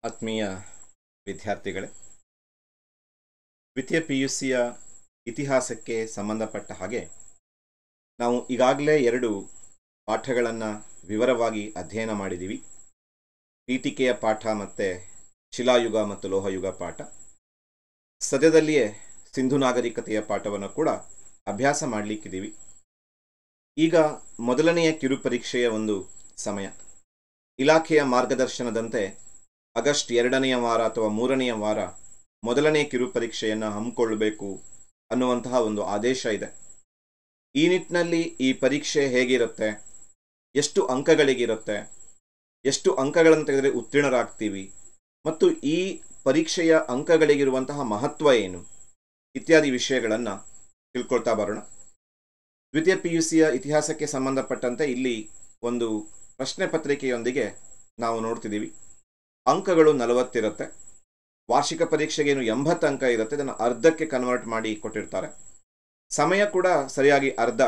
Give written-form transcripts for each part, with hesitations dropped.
ಆತ್ಮೀಯ ವಿದ್ಯಾರ್ಥಿಗಳೇ, ದ್ವಿತೀಯ PUCಯ ಇತಿಹಾಸಕ್ಕೆ ಸಂಬಂಧಪಟ್ಟ ಹಾಗೆ ನಾವು ಈಗಾಗಲೇ 2 ಪಾಠಗಳನ್ನು ವಿವರವಾಗಿ ಅಧ್ಯಯನ ಮಾಡಿದ್ದೀವಿ. ಪೀಠಿಕೆಯ ಪಾಠ ಮತ್ತು ಶಿಲಾಯುಗ ಮತ್ತು ಲೋಹಯುಗ ಪಾಠ. ಸದ್ಯದಲ್ಲಿಯೇ ಸಿಂಧು ನಾಗರಿಕತೆಯ ಪಾಠವನ್ನು ಕೂಡ ಅಭ್ಯಾಸ ಮಾಡಲಿಕ್ಕಿದ್ದೀವಿ. ಈಗ ಮೊದಲನೆಯ ಕಿರುಪರೀಕ್ಷೆಯ ಒಂದು ಸಮಯ. ಇಲಾಖೆಯ ಮಾರ್ಗದರ್ಶನದಂತೆ ಆಗಸ್ಟ್ 2ನೇ ವಾರ ಅಥವಾ 3ನೇ ವಾರ ಮೊದಲನೇ ಕಿರುಪರೀಕ್ಷೆಯನ್ನು ಹಮ್ಮಿಕೊಳ್ಳಬೇಕು ಅನ್ನುವಂತಹ ಒಂದು ಆದೇಶ ಇದೆ. ಈ ನಿಟ್ಟಿನಲ್ಲಿ ಈ ಪರೀಕ್ಷೆ ಹೇಗಿರುತ್ತೆ, ಎಷ್ಟು ಅಂಕಗಳಿಗಿರುತ್ತೆ, ಎಷ್ಟು ಅಂಕಗಳನ್ನು ತೆಗೆದರೆ ಉತ್ತೀರ್ಣರಾಗ್ತೀವಿ ಮತ್ತು ಈ ಪರೀಕ್ಷೆಯ ಅಂಕಗಳಿಗಿರುವಂತಹ ಮಹತ್ವ ಏನು ಇತ್ಯಾದಿ ವಿಷಯಗಳನ್ನು ತಿಳ್ಕೊಳ್ತಾ ಬರೋಣ. ದ್ವಿತೀಯ PUCಯ ಇತಿಹಾಸಕ್ಕೆ ಸಂಬಂಧಪಟ್ಟಂತೆ ಇಲ್ಲಿ ಒಂದು ಪ್ರಶ್ನೆ ಪತ್ರಿಕೆಯೊಂದಿಗೆ ನಾವು ನೋಡ್ತಿದ್ದೀವಿ. ಅಂಕಗಳು 40 ಇರುತ್ತೆ. ವಾರ್ಷಿಕ ಪರೀಕ್ಷೆಗೇನು 80 ಅಂಕ ಇರುತ್ತೆ. ಇದನ್ನು ಅರ್ಧಕ್ಕೆ ಕನ್ವರ್ಟ್ ಮಾಡಿ ಕೊಟ್ಟಿರ್ತಾರೆ. ಸಮಯ ಕೂಡ ಸರಿಯಾಗಿ ಅರ್ಧ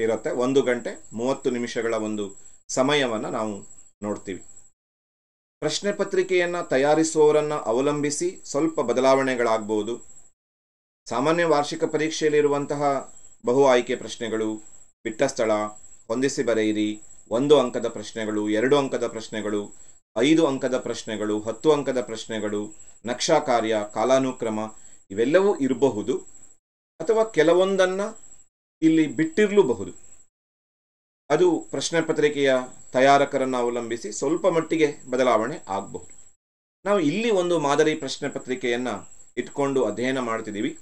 ಇರುತ್ತೆ. 1 ಗಂಟೆ 30 ನಿಮಿಷಗಳ ಒಂದು ಸಮಯವನ್ನು ನಾವು ನೋಡ್ತೀವಿ. ಪ್ರಶ್ನೆ ಪತ್ರಿಕೆಯನ್ನು ತಯಾರಿಸುವವರನ್ನು ಅವಲಂಬಿಸಿ ಸ್ವಲ್ಪ ಬದಲಾವಣೆಗಳಾಗಬಹುದು. ಸಾಮಾನ್ಯ ವಾರ್ಷಿಕ ಪರೀಕ್ಷೆಯಲ್ಲಿರುವಂತಹ ಬಹು ಆಯ್ಕೆ ಪ್ರಶ್ನೆಗಳು, ಬಿಟ್ಟ ಸ್ಥಳ, ಹೊಂದಿಸಿ ಬರೆಯಿರಿ, 1 ಅಂಕದ ಪ್ರಶ್ನೆಗಳು, 2 ಅಂಕದ ಪ್ರಶ್ನೆಗಳು, 5 ಅಂಕದ ಪ್ರಶ್ನೆಗಳು, 10 ಅಂಕದ ಪ್ರಶ್ನೆಗಳು, ನಕ್ಷಾ ಕಾರ್ಯ, ಕಾಲಾನುಕ್ರಮ ಇವೆಲ್ಲವೂ ಇರಬಹುದು. ಅಥವಾ ಕೆಲವೊಂದನ್ನು ಇಲ್ಲಿ ಬಿಟ್ಟಿರಲೂಬಹುದು. ಅದು ಪ್ರಶ್ನೆ ಪತ್ರಿಕೆಯ ತಯಾರಕರನ್ನು ಅವಲಂಬಿಸಿ ಸ್ವಲ್ಪ ಮಟ್ಟಿಗೆ ಬದಲಾವಣೆ ಆಗಬಹುದು. ನಾವು ಇಲ್ಲಿ ಒಂದು ಮಾದರಿ ಪ್ರಶ್ನೆ ಪತ್ರಿಕೆಯನ್ನು ಇಟ್ಕೊಂಡು ಅಧ್ಯಯನ ಮಾಡ್ತಿದ್ದೀವಿ.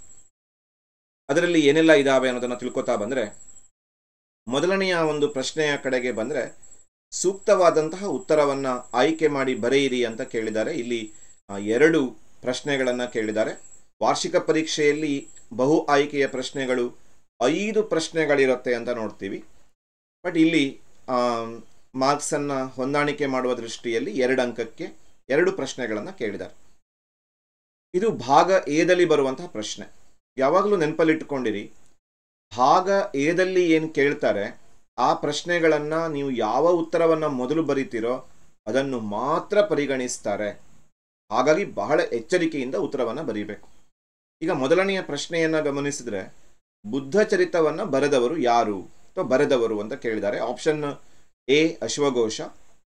ಅದರಲ್ಲಿ ಏನೆಲ್ಲ ಇದ್ದಾವೆ ಅನ್ನೋದನ್ನು ತಿಳ್ಕೊತಾ ಬಂದರೆ, ಮೊದಲನೆಯ ಒಂದು ಪ್ರಶ್ನೆಯ ಕಡೆಗೆ ಬಂದರೆ ಸೂಕ್ತವಾದಂತಹ ಉತ್ತರವನ್ನು ಆಯ್ಕೆ ಮಾಡಿ ಬರೆಯಿರಿ ಅಂತ ಕೇಳಿದ್ದಾರೆ. ಇಲ್ಲಿ 2 ಪ್ರಶ್ನೆಗಳನ್ನು ಕೇಳಿದ್ದಾರೆ. ವಾರ್ಷಿಕ ಪರೀಕ್ಷೆಯಲ್ಲಿ ಬಹು ಆಯ್ಕೆಯ ಪ್ರಶ್ನೆಗಳು 5 ಪ್ರಶ್ನೆಗಳಿರುತ್ತೆ ಅಂತ ನೋಡ್ತೀವಿ. ಬಟ್ ಇಲ್ಲಿ ಮಾರ್ಕ್ಸನ್ನು ಹೊಂದಾಣಿಕೆ ಮಾಡುವ ದೃಷ್ಟಿಯಲ್ಲಿ 2 ಅಂಕಕ್ಕೆ 2 ಪ್ರಶ್ನೆಗಳನ್ನು ಕೇಳಿದ್ದಾರೆ. ಇದು ಭಾಗ ಎದಲ್ಲಿ ಬರುವಂತಹ ಪ್ರಶ್ನೆ. ಯಾವಾಗಲೂ ನೆನಪಲ್ಲಿಟ್ಟುಕೊಂಡಿರಿ, ಭಾಗ ಎದಲ್ಲಿ ಏನು ಕೇಳ್ತಾರೆ ಆ ಪ್ರಶ್ನೆಗಳನ್ನು ನೀವು ಯಾವ ಉತ್ತರವನ್ನು ಮೊದಲು ಬರೀತೀರೋ ಅದನ್ನು ಮಾತ್ರ ಪರಿಗಣಿಸ್ತಾರೆ. ಹಾಗಾಗಿ ಬಹಳ ಎಚ್ಚರಿಕೆಯಿಂದ ಉತ್ತರವನ್ನು ಬರೀಬೇಕು. ಈಗ ಮೊದಲನೆಯ ಪ್ರಶ್ನೆಯನ್ನು ಗಮನಿಸಿದ್ರೆ, ಬುದ್ಧ ಚರಿತವನ್ನು ಬರೆದವರು ಯಾರು ಅಥವಾ ಬರೆದವರು ಅಂತ ಕೇಳಿದ್ದಾರೆ. ಆಪ್ಷನ್ ಎ ಅಶ್ವಘೋಷ,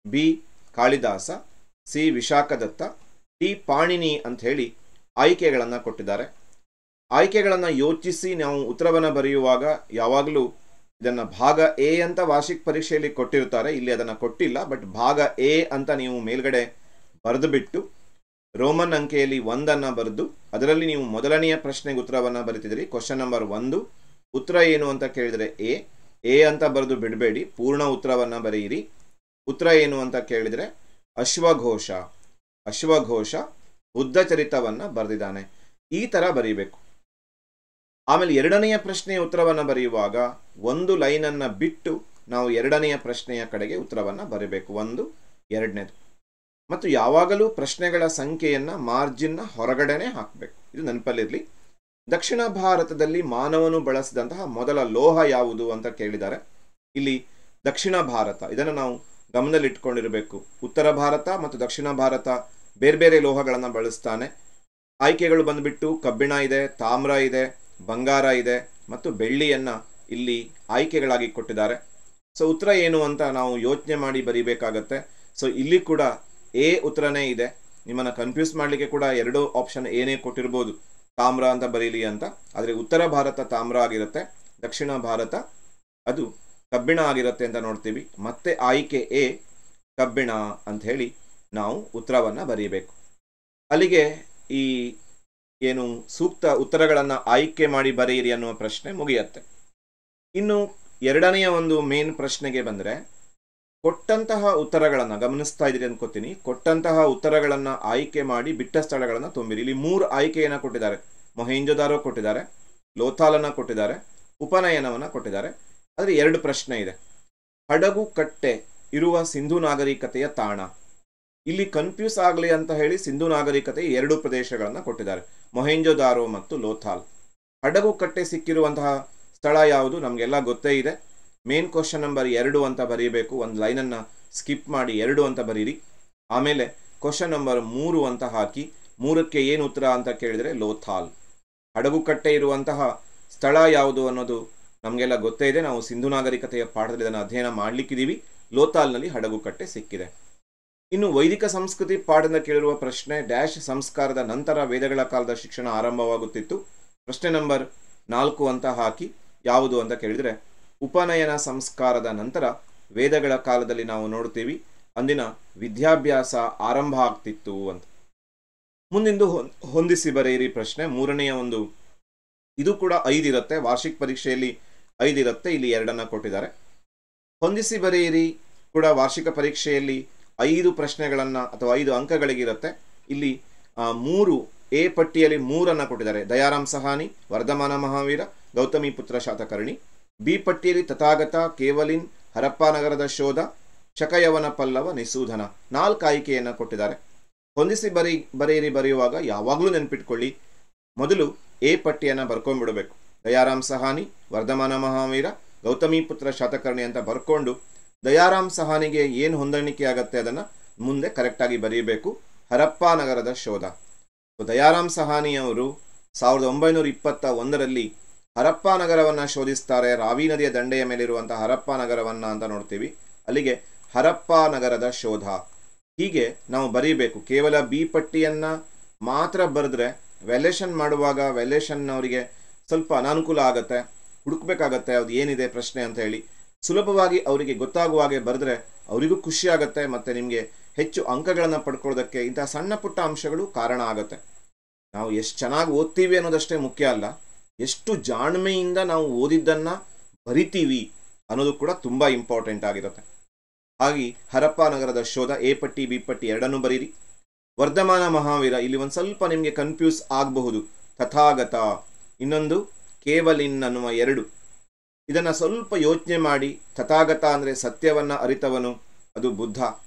B Kalidasa, C Vishakhadatta, D Panini ಅಂತ ಹೇಳಿ ಆಯ್ಕೆಗಳನ್ನು ಕೊಟ್ಟಿದ್ದಾರೆ. ಆಯ್ಕೆಗಳನ್ನು ಯೋಚಿಸಿ ನಾವು ಉತ್ತರವನ್ನು ಬರೆಯುವಾಗ ಯಾವಾಗಲೂ ಇದನ್ನು ಭಾಗ ಎ ಅಂತ ವಾರ್ಷಿಕ ಪರೀಕ್ಷೆಯಲ್ಲಿ ಕೊಟ್ಟಿರ್ತಾರೆ. ಇಲ್ಲಿ ಅದನ್ನು ಕೊಟ್ಟಿಲ್ಲ. ಬಟ್ ಭಾಗ ಎ ಅಂತ ನೀವು ಮೇಲ್ಗಡೆ ಬರೆದು ಬಿಟ್ಟು ರೋಮನ್ ಅಂಕೆಯಲ್ಲಿ 1 ಬರೆದು ಅದರಲ್ಲಿ ನೀವು ಮೊದಲನೆಯ ಪ್ರಶ್ನೆಗೆ ಉತ್ತರವನ್ನು ಬರೀತಿದ್ರಿ. ಕ್ವಶನ್ ನಂಬರ್ 1 ಉತ್ತರ ಏನು ಅಂತ ಕೇಳಿದರೆ ಎ ಅಂತ ಬರೆದು ಬಿಡಬೇಡಿ, ಪೂರ್ಣ ಉತ್ತರವನ್ನು ಬರೆಯಿರಿ. ಉತ್ತರ ಏನು ಅಂತ ಕೇಳಿದರೆ ಅಶ್ವಘೋಷ ಬುದ್ಧ ಚರಿತವನ್ನು ಬರೆದಿದ್ದಾನೆ, ಈ ಥರ ಬರೀಬೇಕು. ಆಮೇಲೆ 2ನೆಯ ಪ್ರಶ್ನೆಯ ಉತ್ತರವನ್ನು ಬರೆಯುವಾಗ 1 ಲೈನನ್ನು ಬಿಟ್ಟು ನಾವು 2ನೆಯ ಪ್ರಶ್ನೆಯ ಕಡೆಗೆ ಉತ್ತರವನ್ನು ಬರೀಬೇಕು. 1, 2ನೇದು. ಮತ್ತು ಯಾವಾಗಲೂ ಪ್ರಶ್ನೆಗಳ ಸಂಖ್ಯೆಯನ್ನು ಮಾರ್ಜಿನ್ನ ಹೊರಗಡೆನೆ ಹಾಕಬೇಕು. ಇದು ನೆನಪಲ್ಲಿರಲಿ. ದಕ್ಷಿಣ ಭಾರತದಲ್ಲಿ ಮಾನವನು ಬಳಸಿದಂತಹ ಮೊದಲ ಲೋಹ ಯಾವುದು ಅಂತ ಕೇಳಿದ್ದಾರೆ. ಇಲ್ಲಿ ದಕ್ಷಿಣ ಭಾರತ, ಇದನ್ನು ನಾವು ಗಮನದಲ್ಲಿಟ್ಕೊಂಡಿರಬೇಕು. ಉತ್ತರ ಭಾರತ ಮತ್ತು ದಕ್ಷಿಣ ಭಾರತ ಬೇರೆ ಬೇರೆ ಲೋಹಗಳನ್ನು ಬಳಸ್ತಾನೆ. ಆಯ್ಕೆಗಳು ಬಂದುಬಿಟ್ಟು ಕಬ್ಬಿಣ ಇದೆ, ತಾಮ್ರ ಇದೆ, ಬಂಗಾರ ಇದೆ ಮತ್ತು ಬೆಳ್ಳಿಯನ್ನು ಇಲ್ಲಿ ಆಯ್ಕೆಗಳಾಗಿ ಕೊಟ್ಟಿದ್ದಾರೆ. ಸೊ ಉತ್ತರ ಏನು ಅಂತ ನಾವು ಯೋಚನೆ ಮಾಡಿ ಬರೀಬೇಕಾಗತ್ತೆ. ಸೊ ಇಲ್ಲಿ ಕೂಡ ಎ ಉತ್ತರನೇ ಇದೆ. ನಿಮ್ಮನ್ನು ಕನ್ಫ್ಯೂಸ್ ಮಾಡಲಿಕ್ಕೆ ಕೂಡ 2 ಆಪ್ಷನ್ ಏನೇ ಕೊಟ್ಟಿರ್ಬೋದು, ತಾಮ್ರ ಅಂತ ಬರೀಲಿ ಅಂತ. ಆದರೆ ಉತ್ತರ ಭಾರತ ತಾಮ್ರ ಆಗಿರುತ್ತೆ, ದಕ್ಷಿಣ ಭಾರತ ಅದು ಕಬ್ಬಿಣ ಆಗಿರುತ್ತೆ ಅಂತ ನೋಡ್ತೀವಿ. ಮತ್ತೆ ಆಯ್ಕೆ ಎ ಕಬ್ಬಿಣ ಅಂತ ಹೇಳಿ ನಾವು ಉತ್ತರವನ್ನು ಬರೀಬೇಕು. ಅಲ್ಲಿಗೆ ಈ ಏನು ಸೂಕ್ತ ಉತ್ತರಗಳನ್ನು ಆಯ್ಕೆ ಮಾಡಿ ಬರೆಯಿರಿ ಅನ್ನುವ ಪ್ರಶ್ನೆ ಮುಗಿಯುತ್ತೆ. ಇನ್ನು 2ನೆಯ ಒಂದು ಮೇನ್ ಪ್ರಶ್ನೆಗೆ ಬಂದರೆ, ಕೊಟ್ಟಂತಹ ಉತ್ತರಗಳನ್ನು ಗಮನಿಸ್ತಾ ಇದ್ದೀರಿ ಅನ್ಕೋತೀನಿ. ಕೊಟ್ಟಂತಹ ಉತ್ತರಗಳನ್ನು ಆಯ್ಕೆ ಮಾಡಿ ಬಿಟ್ಟ ಸ್ಥಳಗಳನ್ನು ತುಂಬಿರಿ. ಇಲ್ಲಿ 3 ಆಯ್ಕೆಯನ್ನು ಕೊಟ್ಟಿದ್ದಾರೆ. ಮೊಹೆಂಜೊದಾರೋ ಕೊಟ್ಟಿದ್ದಾರೆ, ಲೋಥಾಲನ್ನು ಕೊಟ್ಟಿದ್ದಾರೆ, ಉಪನಯನವನ್ನು ಕೊಟ್ಟಿದ್ದಾರೆ. ಆದರೆ 2 ಪ್ರಶ್ನೆ ಇದೆ. ಹಡಗು ಕಟ್ಟೆ ಇರುವ ಸಿಂಧು ನಾಗರಿಕತೆಯ ತಾಣ. ಇಲ್ಲಿ ಕನ್ಫ್ಯೂಸ್ ಆಗಲಿ ಅಂತ ಹೇಳಿ ಸಿಂಧು ನಾಗರಿಕತೆಯ 2 ಪ್ರದೇಶಗಳನ್ನು ಕೊಟ್ಟಿದ್ದಾರೆ, ಮೊಹೆಂಜೊದಾರೋ ಮತ್ತು ಲೋಥಾಲ್. ಹಡಗು ಕಟ್ಟೆ ಸಿಕ್ಕಿರುವಂತಹ ಸ್ಥಳ ಯಾವುದು ನಮಗೆಲ್ಲ ಗೊತ್ತೇ ಇದೆ. ಮೇನ್ ಕ್ವಶನ್ ನಂಬರ್ 2 ಅಂತ ಬರೀಬೇಕು. 1 ಲೈನನ್ನು ಸ್ಕಿಪ್ ಮಾಡಿ 2 ಅಂತ ಬರೀರಿ. ಆಮೇಲೆ ಕ್ವಶನ್ ನಂಬರ್ 3 ಅಂತ ಹಾಕಿ 3ಕ್ಕೆ ಏನು ಉತ್ತರ ಅಂತ ಕೇಳಿದರೆ ಲೋಥಾಲ್. ಹಡಗುಕಟ್ಟೆ ಇರುವಂತಹ ಸ್ಥಳ ಯಾವುದು ಅನ್ನೋದು ನಮಗೆಲ್ಲ ಗೊತ್ತೇ ಇದೆ. ನಾವು ಸಿಂಧು ನಾಗರಿಕತೆಯ ಪಾಠದಲ್ಲಿ ಇದನ್ನು ಅಧ್ಯಯನ ಮಾಡಲಿಕ್ಕಿದ್ದೀವಿ. ಲೋಥಾಲ್ನಲ್ಲಿ ಹಡಗುಕಟ್ಟೆ ಸಿಕ್ಕಿದೆ. ಇನ್ನು ವೈದಿಕ ಸಂಸ್ಕೃತಿ ಪಾಠದಿಂದ ಕೇಳಿರುವ ಪ್ರಶ್ನೆ, ಡ್ಯಾಶ್ ಸಂಸ್ಕಾರದ ನಂತರ ವೇದಗಳ ಕಾಲದ ಶಿಕ್ಷಣ ಆರಂಭವಾಗುತ್ತಿತ್ತು. ಪ್ರಶ್ನೆ ನಂಬರ್ 4 ಅಂತ ಹಾಕಿ ಯಾವುದು ಅಂತ ಕೇಳಿದರೆ ಉಪನಯನ ಸಂಸ್ಕಾರದ ನಂತರ ವೇದಗಳ ಕಾಲದಲ್ಲಿ ನಾವು ನೋಡ್ತೀವಿ ಅಂದಿನ ವಿದ್ಯಾಭ್ಯಾಸ ಆರಂಭ ಆಗ್ತಿತ್ತು ಅಂತ. ಮುಂದಿಂದು ಹೊಂದಿಸಿ ಬರೆಯಿರಿ ಪ್ರಶ್ನೆ. ಮೂರನೆಯ ಒಂದು, ಇದು ಕೂಡ 5 ಇರುತ್ತೆ. ವಾರ್ಷಿಕ ಪರೀಕ್ಷೆಯಲ್ಲಿ 5 ಇರುತ್ತೆ. ಇಲ್ಲಿ 2 ಕೊಟ್ಟಿದ್ದಾರೆ. ಹೊಂದಿಸಿ ಬರೆಯಿರಿ ಕೂಡ ವಾರ್ಷಿಕ ಪರೀಕ್ಷೆಯಲ್ಲಿ 5 ಪ್ರಶ್ನೆಗಳನ್ನು ಅಥವಾ 5 ಅಂಕಗಳಿಗಿರುತ್ತೆ. ಇಲ್ಲಿ 3 ಎ ಪಟ್ಟಿಯಲ್ಲಿ 3 ಕೊಟ್ಟಿದ್ದಾರೆ. ದಯಾರಾಮ್ ಸಹಾನಿ, ವರ್ಧಮಾನ ಮಹಾವೀರ, ಗೌತಮಿ ಪುತ್ರ ಶಾತಕರ್ಣಿ. ಬಿ ಪಟ್ಟಿಯಲ್ಲಿ ತಥಾಗತ, ಕೇವಲಿನ್, ಹರಪ್ಪ ನಗರದ ಶೋಧ, ಶಕಯವನ ಪಲ್ಲವ, ನಿಸೂಧನ 4 ಆಯ್ಕೆಯನ್ನು ಕೊಟ್ಟಿದ್ದಾರೆ. ಹೊಂದಿಸಿ ಬರೆಯಿರಿ ಬರೆಯುವಾಗ ಯಾವಾಗಲೂ ನೆನ್ಪಿಟ್ಕೊಳ್ಳಿ, ಮೊದಲು ಎ ಪಟ್ಟಿಯನ್ನು ಬರ್ಕೊಂಡ್ಬಿಡಬೇಕು. ದಯಾರಾಮ್ ಸಹಾನಿ, ವರ್ಧಮಾನ ಮಹಾವೀರ, ಗೌತಮಿ ಪುತ್ರ ಶಾತಕರ್ಣಿ ಅಂತ ಬರ್ಕೊಂಡು ದಯಾರಾಮ್ ಸಹಾನಿಗೆ ಏನು ಹೊಂದಾಣಿಕೆ ಆಗತ್ತೆ ಅದನ್ನು ಮುಂದೆ ಕರೆಕ್ಟಾಗಿ ಬರೆಯಬೇಕು. ಹರಪ್ಪ ನಗರದ ಶೋಧ. ದಯಾರಾಮ್ ಸಹಾನಿಯವರು 1921ರಲ್ಲಿ ಹರಪ್ಪ ನಗರವನ್ನು ಶೋಧಿಸ್ತಾರೆ. ರಾವಿ ನದಿಯ ದಂಡೆಯ ಮೇಲಿರುವಂತಹ ಹರಪ್ಪ ನಗರವನ್ನು ಅಂತ ನೋಡ್ತೀವಿ. ಅಲ್ಲಿಗೆ ಹರಪ್ಪ ನಗರದ ಶೋಧ. ಹೀಗೆ ನಾವು ಬರೀಬೇಕು. ಕೇವಲ ಬಿ ಪಟ್ಟಿಯನ್ನು ಮಾತ್ರ ಬರೆದ್ರೆ ವ್ಯಾಲ್ಯೂಯೇಷನ್ ಮಾಡುವಾಗ ವ್ಯಾಲ್ಯೂಯೇಷನ್ನವರಿಗೆ ಸ್ವಲ್ಪ ಅನಾನುಕೂಲ ಆಗುತ್ತೆ, ಹುಡುಕ್ಬೇಕಾಗತ್ತೆ ಅದು ಏನಿದೆ ಪ್ರಶ್ನೆ ಅಂತ ಹೇಳಿ. ಸುಲಭವಾಗಿ ಅವರಿಗೆ ಗೊತ್ತಾಗುವ ಹಾಗೆ ಬರೆದ್ರೆ ಅವರಿಗೂ ಖುಷಿ ಆಗುತ್ತೆ ಮತ್ತು ನಿಮಗೆ ಹೆಚ್ಚು ಅಂಕಗಳನ್ನು ಪಡ್ಕೊಳ್ಳೋದಕ್ಕೆ ಇಂತಹ ಸಣ್ಣ ಪುಟ್ಟ ಅಂಶಗಳು ಕಾರಣ ಆಗುತ್ತೆ. ನಾವು ಎಷ್ಟು ಚೆನ್ನಾಗಿ ಓದ್ತೀವಿ ಅನ್ನೋದಷ್ಟೇ ಮುಖ್ಯ ಅಲ್ಲ, ಎಷ್ಟು ಜಾಣ್ಮೆಯಿಂದ ನಾವು ಓದಿದ್ದನ್ನು ಬರಿತೀವಿ ಅನ್ನೋದು ಕೂಡ ತುಂಬ ಇಂಪಾರ್ಟೆಂಟ್ ಆಗಿರುತ್ತೆ. ಹಾಗೆ ಹರಪ್ಪ ನಗರದ ಶೋಧ ಎ ಪಟ್ಟಿ ಬಿ ಪಟ್ಟಿ 2 ಬರೀರಿ. ವರ್ಧಮಾನ ಮಹಾವೀರ, ಇಲ್ಲಿ ಒಂದು ಸ್ವಲ್ಪ ನಿಮಗೆ ಕನ್ಫ್ಯೂಸ್ ಆಗಬಹುದು. ತಥಾಗತ, ಇನ್ನೊಂದು ಕೇವಲಿನ್ ಅನ್ನುವ 2. ಇದನ್ನು ಸ್ವಲ್ಪ ಯೋಚನೆ ಮಾಡಿ. ತಥಾಗತ ಅಂದರೆ ಸತ್ಯವನ್ನು ಅರಿತವನು, ಅದು ಬುದ್ಧ.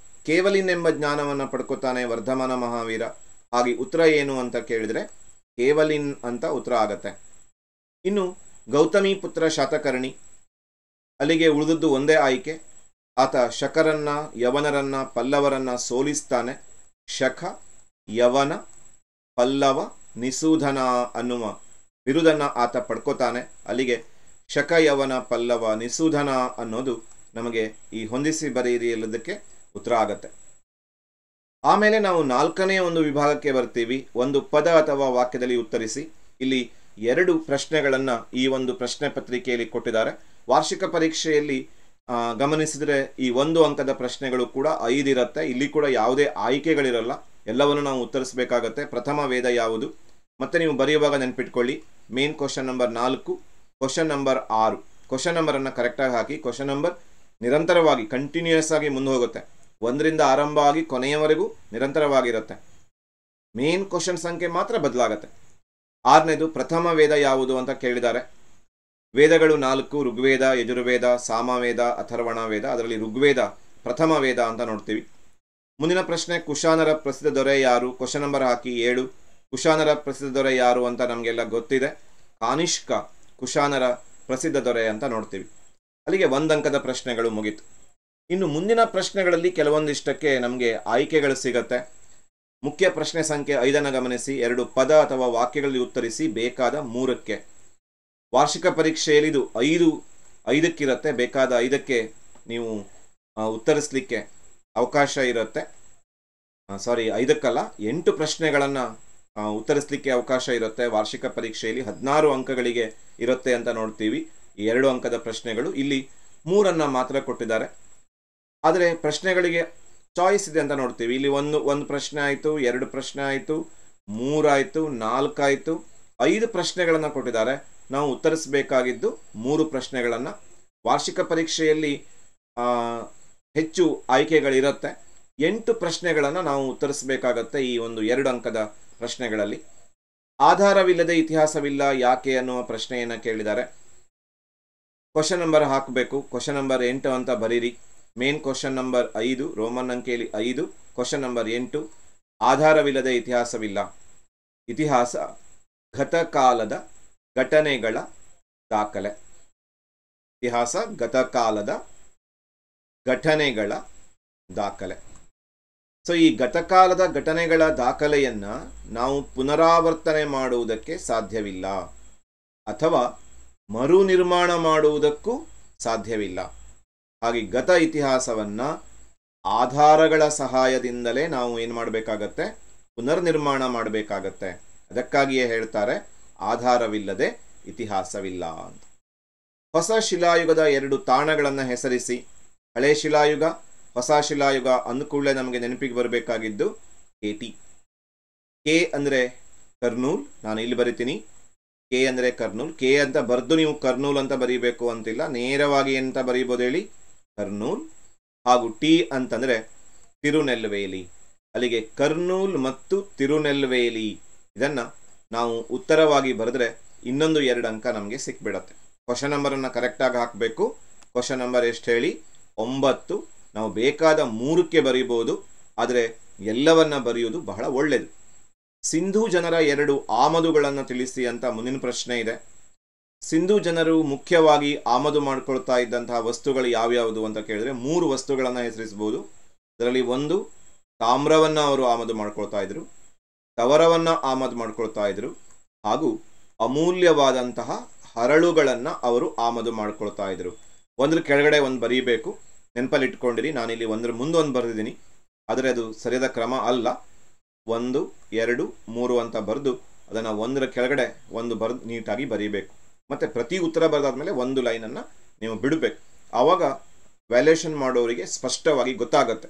ಕೇವಲಿನ್ ಎಂಬ ಜ್ಞಾನವನ್ನು ಪಡ್ಕೋತಾನೆ ವರ್ಧಮಾನ ಮಹಾವೀರ. ಹಾಗೆ ಉತ್ತರ ಏನು ಅಂತ ಕೇಳಿದರೆ ಕೇವಲಿನ್ ಅಂತ ಉತ್ತರ ಆಗತ್ತೆ. ಇನ್ನು ಗೌತಮಿ ಪುತ್ರ ಶಾತಕರ್ಣಿ, ಅಲ್ಲಿಗೆ ಉಳಿದದ್ದು ಒಂದೇ ಆಯ್ಕೆ. ಆತ ಶಕರನ್ನ, ಯವನರನ್ನ, ಪಲ್ಲವರನ್ನ ಸೋಲಿಸ್ತಾನೆ. ಶಕ, ಯವನ, ಪಲ್ಲವ, ನಿಸೂಧನ ಅನ್ನುವ ಬಿರುದನ್ನು ಆತ ಪಡ್ಕೋತಾನೆ. ಅಲ್ಲಿಗೆ ಶಕ, ಯವನ, ಪಲ್ಲವ, ನಿಸೂಧನ ಅನ್ನೋದು ನಮಗೆ ಈ ಹೊಂದಿಸಿ ಬರೆಯಿರಿ ಎಲ್ಲದಕ್ಕೆ ಉತ್ತರ ಆಗತ್ತೆ. ಆಮೇಲೆ ನಾವು 4ನೇ ಒಂದು ವಿಭಾಗಕ್ಕೆ ಬರ್ತೀವಿ. ಒಂದು ಪದ ಅಥವಾ ವಾಕ್ಯದಲ್ಲಿ ಉತ್ತರಿಸಿ. ಇಲ್ಲಿ 2 ಪ್ರಶ್ನೆಗಳನ್ನು ಈ ಒಂದು ಪ್ರಶ್ನೆ ಪತ್ರಿಕೆಯಲ್ಲಿ ಕೊಟ್ಟಿದ್ದಾರೆ. ವಾರ್ಷಿಕ ಪರೀಕ್ಷೆಯಲ್ಲಿ ಗಮನಿಸಿದರೆ ಈ 1 ಅಂಕದ ಪ್ರಶ್ನೆಗಳು ಕೂಡ 5 ಇರುತ್ತೆ. ಇಲ್ಲಿ ಕೂಡ ಯಾವುದೇ ಆಯ್ಕೆಗಳಿರಲ್ಲ, ಎಲ್ಲವನ್ನು ನಾವು ಉತ್ತರಿಸಬೇಕಾಗತ್ತೆ. ಪ್ರಥಮ ವೇದ ಯಾವುದು ಮತ್ತು ನೀವು ಬರೆಯುವಾಗ ನೆನ್ಪಿಟ್ಕೊಳ್ಳಿ. Main question number 4, question number 6. Question ನಂಬರನ್ನು ಕರೆಕ್ಟಾಗಿ ಹಾಕಿ. ಕ್ವಶನ್ ನಂಬರ್ ನಿರಂತರವಾಗಿ ಕಂಟಿನ್ಯೂಯಸ್ ಆಗಿ ಮುಂದೆ ಹೋಗುತ್ತೆ. 1ರಿಂದ ಆರಂಭ ಆಗಿ ಕೊನೆಯವರೆಗೂ ನಿರಂತರವಾಗಿರುತ್ತೆ. ಮೇನ್ ಕ್ವಶನ್ ಸಂಖ್ಯೆ ಮಾತ್ರ ಬದಲಾಗತ್ತೆ. 6ನೇದು ಪ್ರಥಮ ವೇದ ಯಾವುದು ಅಂತ ಕೇಳಿದ್ದಾರೆ. ವೇದಗಳು 4: ಋಗ್ವೇದ, ಯಜುರ್ವೇದ, ಸಾಮವೇದ, ಅಥರ್ವಣ ವೇದ. ಅದರಲ್ಲಿ ಋಗ್ವೇದ ಪ್ರಥಮ ವೇದ ಅಂತ ನೋಡ್ತೀವಿ. ಮುಂದಿನ ಪ್ರಶ್ನೆ, ಕುಶಾನರ ಪ್ರಸಿದ್ಧ ದೊರೆ ಯಾರು? ಕ್ವಶನ್ ನಂಬರ್ ಹಾಕಿ 7. ಕುಶಾನರ ಪ್ರಸಿದ್ಧ ದೊರೆ ಯಾರು ಅಂತ ನಮಗೆಲ್ಲ ಗೊತ್ತಿದೆ. ಕಾನಿಷ್ಕ ಕುಶಾನರ ಪ್ರಸಿದ್ಧ ದೊರೆ ಅಂತ ನೋಡ್ತೀವಿ. ಅಲ್ಲಿಗೆ 1 ಅಂಕದ ಪ್ರಶ್ನೆಗಳು ಮುಗೀತು. ಇನ್ನು ಮುಂದಿನ ಪ್ರಶ್ನೆಗಳಲ್ಲಿ ಕೆಲವೊಂದಿಷ್ಟಕ್ಕೆ ನಮಗೆ ಆಯ್ಕೆಗಳು ಸಿಗತ್ತೆ. ಮುಖ್ಯ ಪ್ರಶ್ನೆ ಸಂಖ್ಯೆ 5 ಗಮನಿಸಿ. 2 ಪದ ಅಥವಾ ವಾಕ್ಯಗಳಲ್ಲಿ ಉತ್ತರಿಸಿ ಬೇಕಾದ 3ಕ್ಕೆ. ವಾರ್ಷಿಕ ಪರೀಕ್ಷೆಯಲ್ಲಿ ಇದು 5ಕ್ಕಿರುತ್ತೆ. ಬೇಕಾದ 5ಕ್ಕೆ ನೀವು ಉತ್ತರಿಸಲಿಕ್ಕೆ ಅವಕಾಶ ಇರುತ್ತೆ. 5ಕ್ಕಲ್ಲ, 8 ಪ್ರಶ್ನೆಗಳನ್ನು ಉತ್ತರಿಸಲಿಕ್ಕೆ ಅವಕಾಶ ಇರುತ್ತೆ. ವಾರ್ಷಿಕ ಪರೀಕ್ಷೆಯಲ್ಲಿ 16 ಅಂಕಗಳಿಗೆ ಇರುತ್ತೆ ಅಂತ ನೋಡ್ತೀವಿ. ಈ 2 ಅಂಕದ ಪ್ರಶ್ನೆಗಳು ಇಲ್ಲಿ 3 ಮಾತ್ರ ಕೊಟ್ಟಿದ್ದಾರೆ. ಆದರೆ ಪ್ರಶ್ನೆಗಳಿಗೆ ಚಾಯ್ಸ್ ಇದೆ ಅಂತ ನೋಡ್ತೀವಿ. ಇಲ್ಲಿ ಒಂದು ಪ್ರಶ್ನೆ ಆಯಿತು, 2 ಪ್ರಶ್ನೆ ಆಯಿತು, 3 ಆಯಿತು, 4 ಆಯಿತು, 5 ಪ್ರಶ್ನೆಗಳನ್ನು ಕೊಟ್ಟಿದ್ದಾರೆ. ನಾವು ಉತ್ತರಿಸಬೇಕಾಗಿದ್ದು 3 ಪ್ರಶ್ನೆಗಳನ್ನು. ವಾರ್ಷಿಕ ಪರೀಕ್ಷೆಯಲ್ಲಿ ಹೆಚ್ಚು ಆಯ್ಕೆಗಳಿರುತ್ತೆ. 8 ಪ್ರಶ್ನೆಗಳನ್ನು ನಾವು ಉತ್ತರಿಸಬೇಕಾಗತ್ತೆ ಈ ಒಂದು 2 ಅಂಕದ ಪ್ರಶ್ನೆಗಳಲ್ಲಿ. ಆಧಾರವಿಲ್ಲದೆ ಇತಿಹಾಸವಿಲ್ಲ ಯಾಕೆ ಅನ್ನುವ ಪ್ರಶ್ನೆಯನ್ನು ಕೇಳಿದ್ದಾರೆ. ಕ್ವಶನ್ ನಂಬರ್ ಹಾಕಬೇಕು. ಕ್ವಶನ್ ನಂಬರ್ 8 ಅಂತ ಬರೀರಿ. ಮೇನ್ ಕ್ವಶನ್ ನಂಬರ್ 5, ರೋಮನ್ ಅಂಕೆಯಲ್ಲಿ 5. ಕ್ವಶನ್ ನಂಬರ್ 8, ಆಧಾರವಿಲ್ಲದೆ ಇತಿಹಾಸವಿಲ್ಲ. ಇತಿಹಾಸ ಗತಕಾಲದ ಘಟನೆಗಳ ದಾಖಲೆ. ಇತಿಹಾಸ ಗತಕಾಲದ ಘಟನೆಗಳ ದಾಖಲೆ. ಸೊ ಈ ಗತಕಾಲದ ಘಟನೆಗಳ ದಾಖಲೆಯನ್ನು ನಾವು ಪುನರಾವರ್ತನೆ ಮಾಡುವುದಕ್ಕೆ ಸಾಧ್ಯವಿಲ್ಲ ಅಥವಾ ಮರು ನಿರ್ಮಾಣ ಮಾಡುವುದಕ್ಕೂ ಸಾಧ್ಯವಿಲ್ಲ. ಹಾಗೆ ಗತ ಇತಿಹಾಸವನ್ನು ಆಧಾರಗಳ ಸಹಾಯದಿಂದಲೇ ನಾವು ಏನು ಮಾಡಬೇಕಾಗತ್ತೆ, ಪುನರ್ನಿರ್ಮಾಣ ಮಾಡಬೇಕಾಗತ್ತೆ. ಅದಕ್ಕಾಗಿಯೇ ಹೇಳ್ತಾರೆ ಆಧಾರವಿಲ್ಲದೆ ಇತಿಹಾಸವಿಲ್ಲ ಅಂತ. ಹೊಸ ಶಿಲಾಯುಗದ 2 ತಾಣಗಳನ್ನು ಹೆಸರಿಸಿ. ಹಳೆ ಶಿಲಾಯುಗ, ಹೊಸ ಶಿಲಾಯುಗ ಅಂದುಕೂಡಲೇ ನಮಗೆ ನೆನಪಿಗೆ ಬರಬೇಕಾಗಿದ್ದು KT. ಕೆ ಅಂದರೆ ಕರ್ನೂಲ್, ನಾನು ಇಲ್ಲಿ ಬರಿತೀನಿ. ಕೆ ಅಂದರೆ ಕರ್ನೂಲ್. ಕೆ ಅಂತ ಬರೆದು ನೀವು ಕರ್ನೂಲ್ ಅಂತ ಬರೀಬೇಕು ಅಂತಿಲ್ಲ, ನೇರವಾಗಿ ಅಂತ ಬರೀಬೋದು ಹೇಳಿ, ಕರ್ನೂಲ್. ಹಾಗೂ ಟಿ ಅಂತಂದರೆ ತಿರುನೆಲ್ವೇಲಿ. ಅಲ್ಲಿಗೆ ಕರ್ನೂಲ್ ಮತ್ತು ತಿರುನೆಲ್ವೇಲಿ ಇದನ್ನು ನಾವು ಉತ್ತರವಾಗಿ ಬರೆದ್ರೆ ಇನ್ನೊಂದು 2 ಅಂಕ ನಮಗೆ ಸಿಕ್ಬಿಡತ್ತೆ. ಕ್ವಶನ್ ನಂಬರನ್ನು ಕರೆಕ್ಟಾಗಿ ಹಾಕಬೇಕು. ಕ್ವಶನ್ ನಂಬರ್ ಎಷ್ಟು ಹೇಳಿ? 9. ನಾವು ಬೇಕಾದ 3ಕ್ಕೆ ಬರೀಬೋದು, ಆದರೆ ಎಲ್ಲವನ್ನ ಬರೆಯುವುದು ಬಹಳ ಒಳ್ಳೆಯದು. ಸಿಂಧೂ ಜನರ 2 ಆಮದುಗಳನ್ನು ತಿಳಿಸಿ ಅಂತ ಮುಂದಿನ ಪ್ರಶ್ನೆ ಇದೆ. ಸಿಂಧೂ ಜನರು ಮುಖ್ಯವಾಗಿ ಆಮದು ಮಾಡ್ಕೊಳ್ತಾ ಇದ್ದಂತಹ ವಸ್ತುಗಳು ಯಾವ್ಯಾವುದು ಅಂತ ಕೇಳಿದ್ರೆ 3 ವಸ್ತುಗಳನ್ನು ಹೆಸರಿಸಬಹುದು. ಅದರಲ್ಲಿ 1 ತಾಮ್ರವನ್ನು ಅವರು ಆಮದು ಮಾಡ್ಕೊಳ್ತಾ ಇದ್ರು, ತವರವನ್ನು ಆಮದು ಮಾಡ್ಕೊಳ್ತಾ ಇದ್ರು, ಹಾಗೂ ಅಮೂಲ್ಯವಾದಂತಹ ಹರಳುಗಳನ್ನು ಅವರು ಆಮದು ಮಾಡ್ಕೊಳ್ತಾ ಇದ್ರು. ಒಂದ್ರ ಕೆಳಗಡೆ ಒಂದು ಬರೀಬೇಕು, ನೆನಪಲ್ಲಿ ಇಟ್ಕೊಂಡಿರಿ. ನಾನಿಲ್ಲಿ ಒಂದ್ರ ಮುಂದೆ ಒಂದು ಬರೆದಿದ್ದೀನಿ, ಆದರೆ ಅದು ಸರಿಯಾದ ಕ್ರಮ ಅಲ್ಲ. 1, 2, 3 ಅಂತ ಬರೆದು ಅದನ್ನು ಒಂದರ ಕೆಳಗಡೆ ಒಂದು ಬರೆದು ನೀಟಾಗಿ ಬರೀಬೇಕು. ಮತ್ತು ಪ್ರತಿ ಉತ್ತರ ಬರೆದಾದ್ಮೇಲೆ 1 ಲೈನನ್ನು ನೀವು ಬಿಡಬೇಕು. ಆವಾಗ ವ್ಯಾಲ್ಯೂಯೇಷನ್ ಮಾಡೋರಿಗೆ ಸ್ಪಷ್ಟವಾಗಿ ಗೊತ್ತಾಗುತ್ತೆ.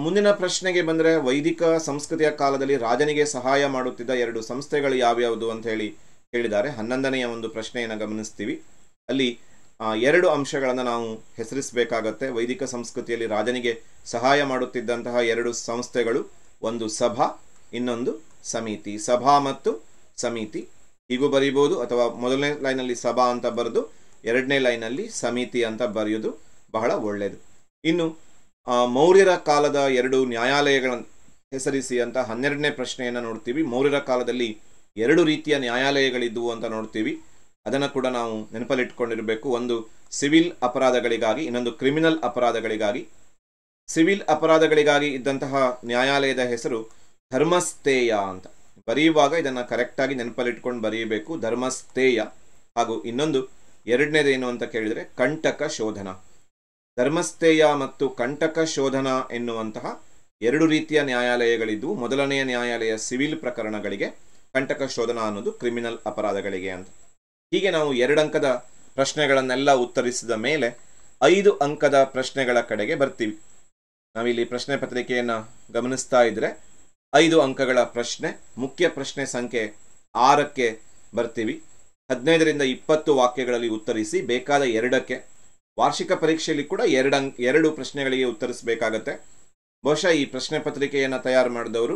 ಮುಂದಿನ ಪ್ರಶ್ನೆಗೆ ಬಂದರೆ, ವೈದಿಕ ಸಂಸ್ಕೃತಿಯ ಕಾಲದಲ್ಲಿ ರಾಜನಿಗೆ ಸಹಾಯ ಮಾಡುತ್ತಿದ್ದ 2 ಸಂಸ್ಥೆಗಳು ಯಾವ್ಯಾವುದು ಅಂತ ಹೇಳಿ ಹೇಳಿದ್ದಾರೆ. 11ನೆಯ ಒಂದು ಪ್ರಶ್ನೆಯನ್ನು ಗಮನಿಸ್ತೀವಿ. ಅಲ್ಲಿ 2 ಅಂಶಗಳನ್ನು ನಾವು ಹೆಸರಿಸಬೇಕಾಗತ್ತೆ. ವೈದಿಕ ಸಂಸ್ಕೃತಿಯಲ್ಲಿ ರಾಜನಿಗೆ ಸಹಾಯ ಮಾಡುತ್ತಿದ್ದಂತಹ 2 ಸಂಸ್ಥೆಗಳು, ಒಂದು ಸಭಾ, ಇನ್ನೊಂದು ಸಮಿತಿ. ಸಭಾ ಮತ್ತು ಸಮಿತಿ ಹೀಗೂ ಬರೀಬೋದು, ಅಥವಾ ಮೊದಲನೇ ಲೈನಲ್ಲಿ ಸಭಾ ಅಂತ ಬರೆದು 2ನೇ ಲೈನಲ್ಲಿ ಸಮಿತಿ ಅಂತ ಬರೆಯೋದು ಬಹಳ ಒಳ್ಳೆಯದು. ಇನ್ನು ಮೌರ್ಯರ ಕಾಲದ 2 ನ್ಯಾಯಾಲಯಗಳನ್ನು ಹೆಸರಿಸಿ ಅಂತ 12ನೇ ಪ್ರಶ್ನೆಯನ್ನು ನೋಡ್ತೀವಿ. ಮೌರ್ಯರ ಕಾಲದಲ್ಲಿ 2 ರೀತಿಯ ನ್ಯಾಯಾಲಯಗಳಿದ್ದವು ಅಂತ ನೋಡ್ತೀವಿ. ಅದನ್ನು ಕೂಡ ನಾವು ನೆನಪಲ್ಲಿಟ್ಕೊಂಡಿರಬೇಕು. ಒಂದು ಸಿವಿಲ್ ಅಪರಾಧಗಳಿಗಾಗಿ, ಇನ್ನೊಂದು ಕ್ರಿಮಿನಲ್ ಅಪರಾಧಗಳಿಗಾಗಿ. ಸಿವಿಲ್ ಅಪರಾಧಗಳಿಗಾಗಿ ಇದ್ದಂತಹ ನ್ಯಾಯಾಲಯದ ಹೆಸರು ಧರ್ಮಸ್ಥೇಯ ಅಂತ. ಬರೆಯುವಾಗ ಇದನ್ನು ಕರೆಕ್ಟಾಗಿ ನೆನಪಲ್ಲಿಟ್ಕೊಂಡು ಬರೆಯಬೇಕು, ಧರ್ಮಸ್ಥೇಯ. ಹಾಗೂ ಇನ್ನೊಂದು 2ನೇದೇನು ಅಂತ ಕೇಳಿದರೆ ಕಂಟಕ ಶೋಧನ. ಧರ್ಮಸ್ಥೇಯ ಮತ್ತು ಕಂಟಕ ಶೋಧನ ಎನ್ನುವಂತಹ 2 ರೀತಿಯ ನ್ಯಾಯಾಲಯಗಳಿದ್ದು, ಮೊದಲನೆಯ ನ್ಯಾಯಾಲಯ ಸಿವಿಲ್ ಪ್ರಕರಣಗಳಿಗೆ, ಕಂಟಕ ಶೋಧನ ಅನ್ನೋದು ಕ್ರಿಮಿನಲ್ ಅಪರಾಧಗಳಿಗೆ ಅಂತ. ಹೀಗೆ ನಾವು 2 ಅಂಕದ ಪ್ರಶ್ನೆಗಳನ್ನೆಲ್ಲ ಉತ್ತರಿಸಿದ ಮೇಲೆ 5 ಅಂಕದ ಪ್ರಶ್ನೆಗಳ ಕಡೆಗೆ ಬರ್ತೀವಿ. ನಾವಿಲ್ಲಿ ಪ್ರಶ್ನೆ ಪತ್ರಿಕೆಯನ್ನು ಗಮನಿಸ್ತಾ ಇದ್ರೆ 5 ಅಂಕಗಳ ಪ್ರಶ್ನೆ, ಮುಖ್ಯ ಪ್ರಶ್ನೆ ಸಂಖ್ಯೆ 6ಕ್ಕೆ ಬರ್ತೀವಿ. 15ರಿಂದ 20 ವಾಕ್ಯಗಳಲ್ಲಿ ಉತ್ತರಿಸಿ, ಬೇಕಾದ 2ಕ್ಕೆ. ವಾರ್ಷಿಕ ಪರೀಕ್ಷೆಯಲ್ಲಿ ಕೂಡ 2 ಪ್ರಶ್ನೆಗಳಿಗೆ ಉತ್ತರಿಸಬೇಕಾಗತ್ತೆ. ಬಹುಶಃ ಈ ಪ್ರಶ್ನೆ ಪತ್ರಿಕೆಯನ್ನು ತಯಾರು ಮಾಡಿದವರು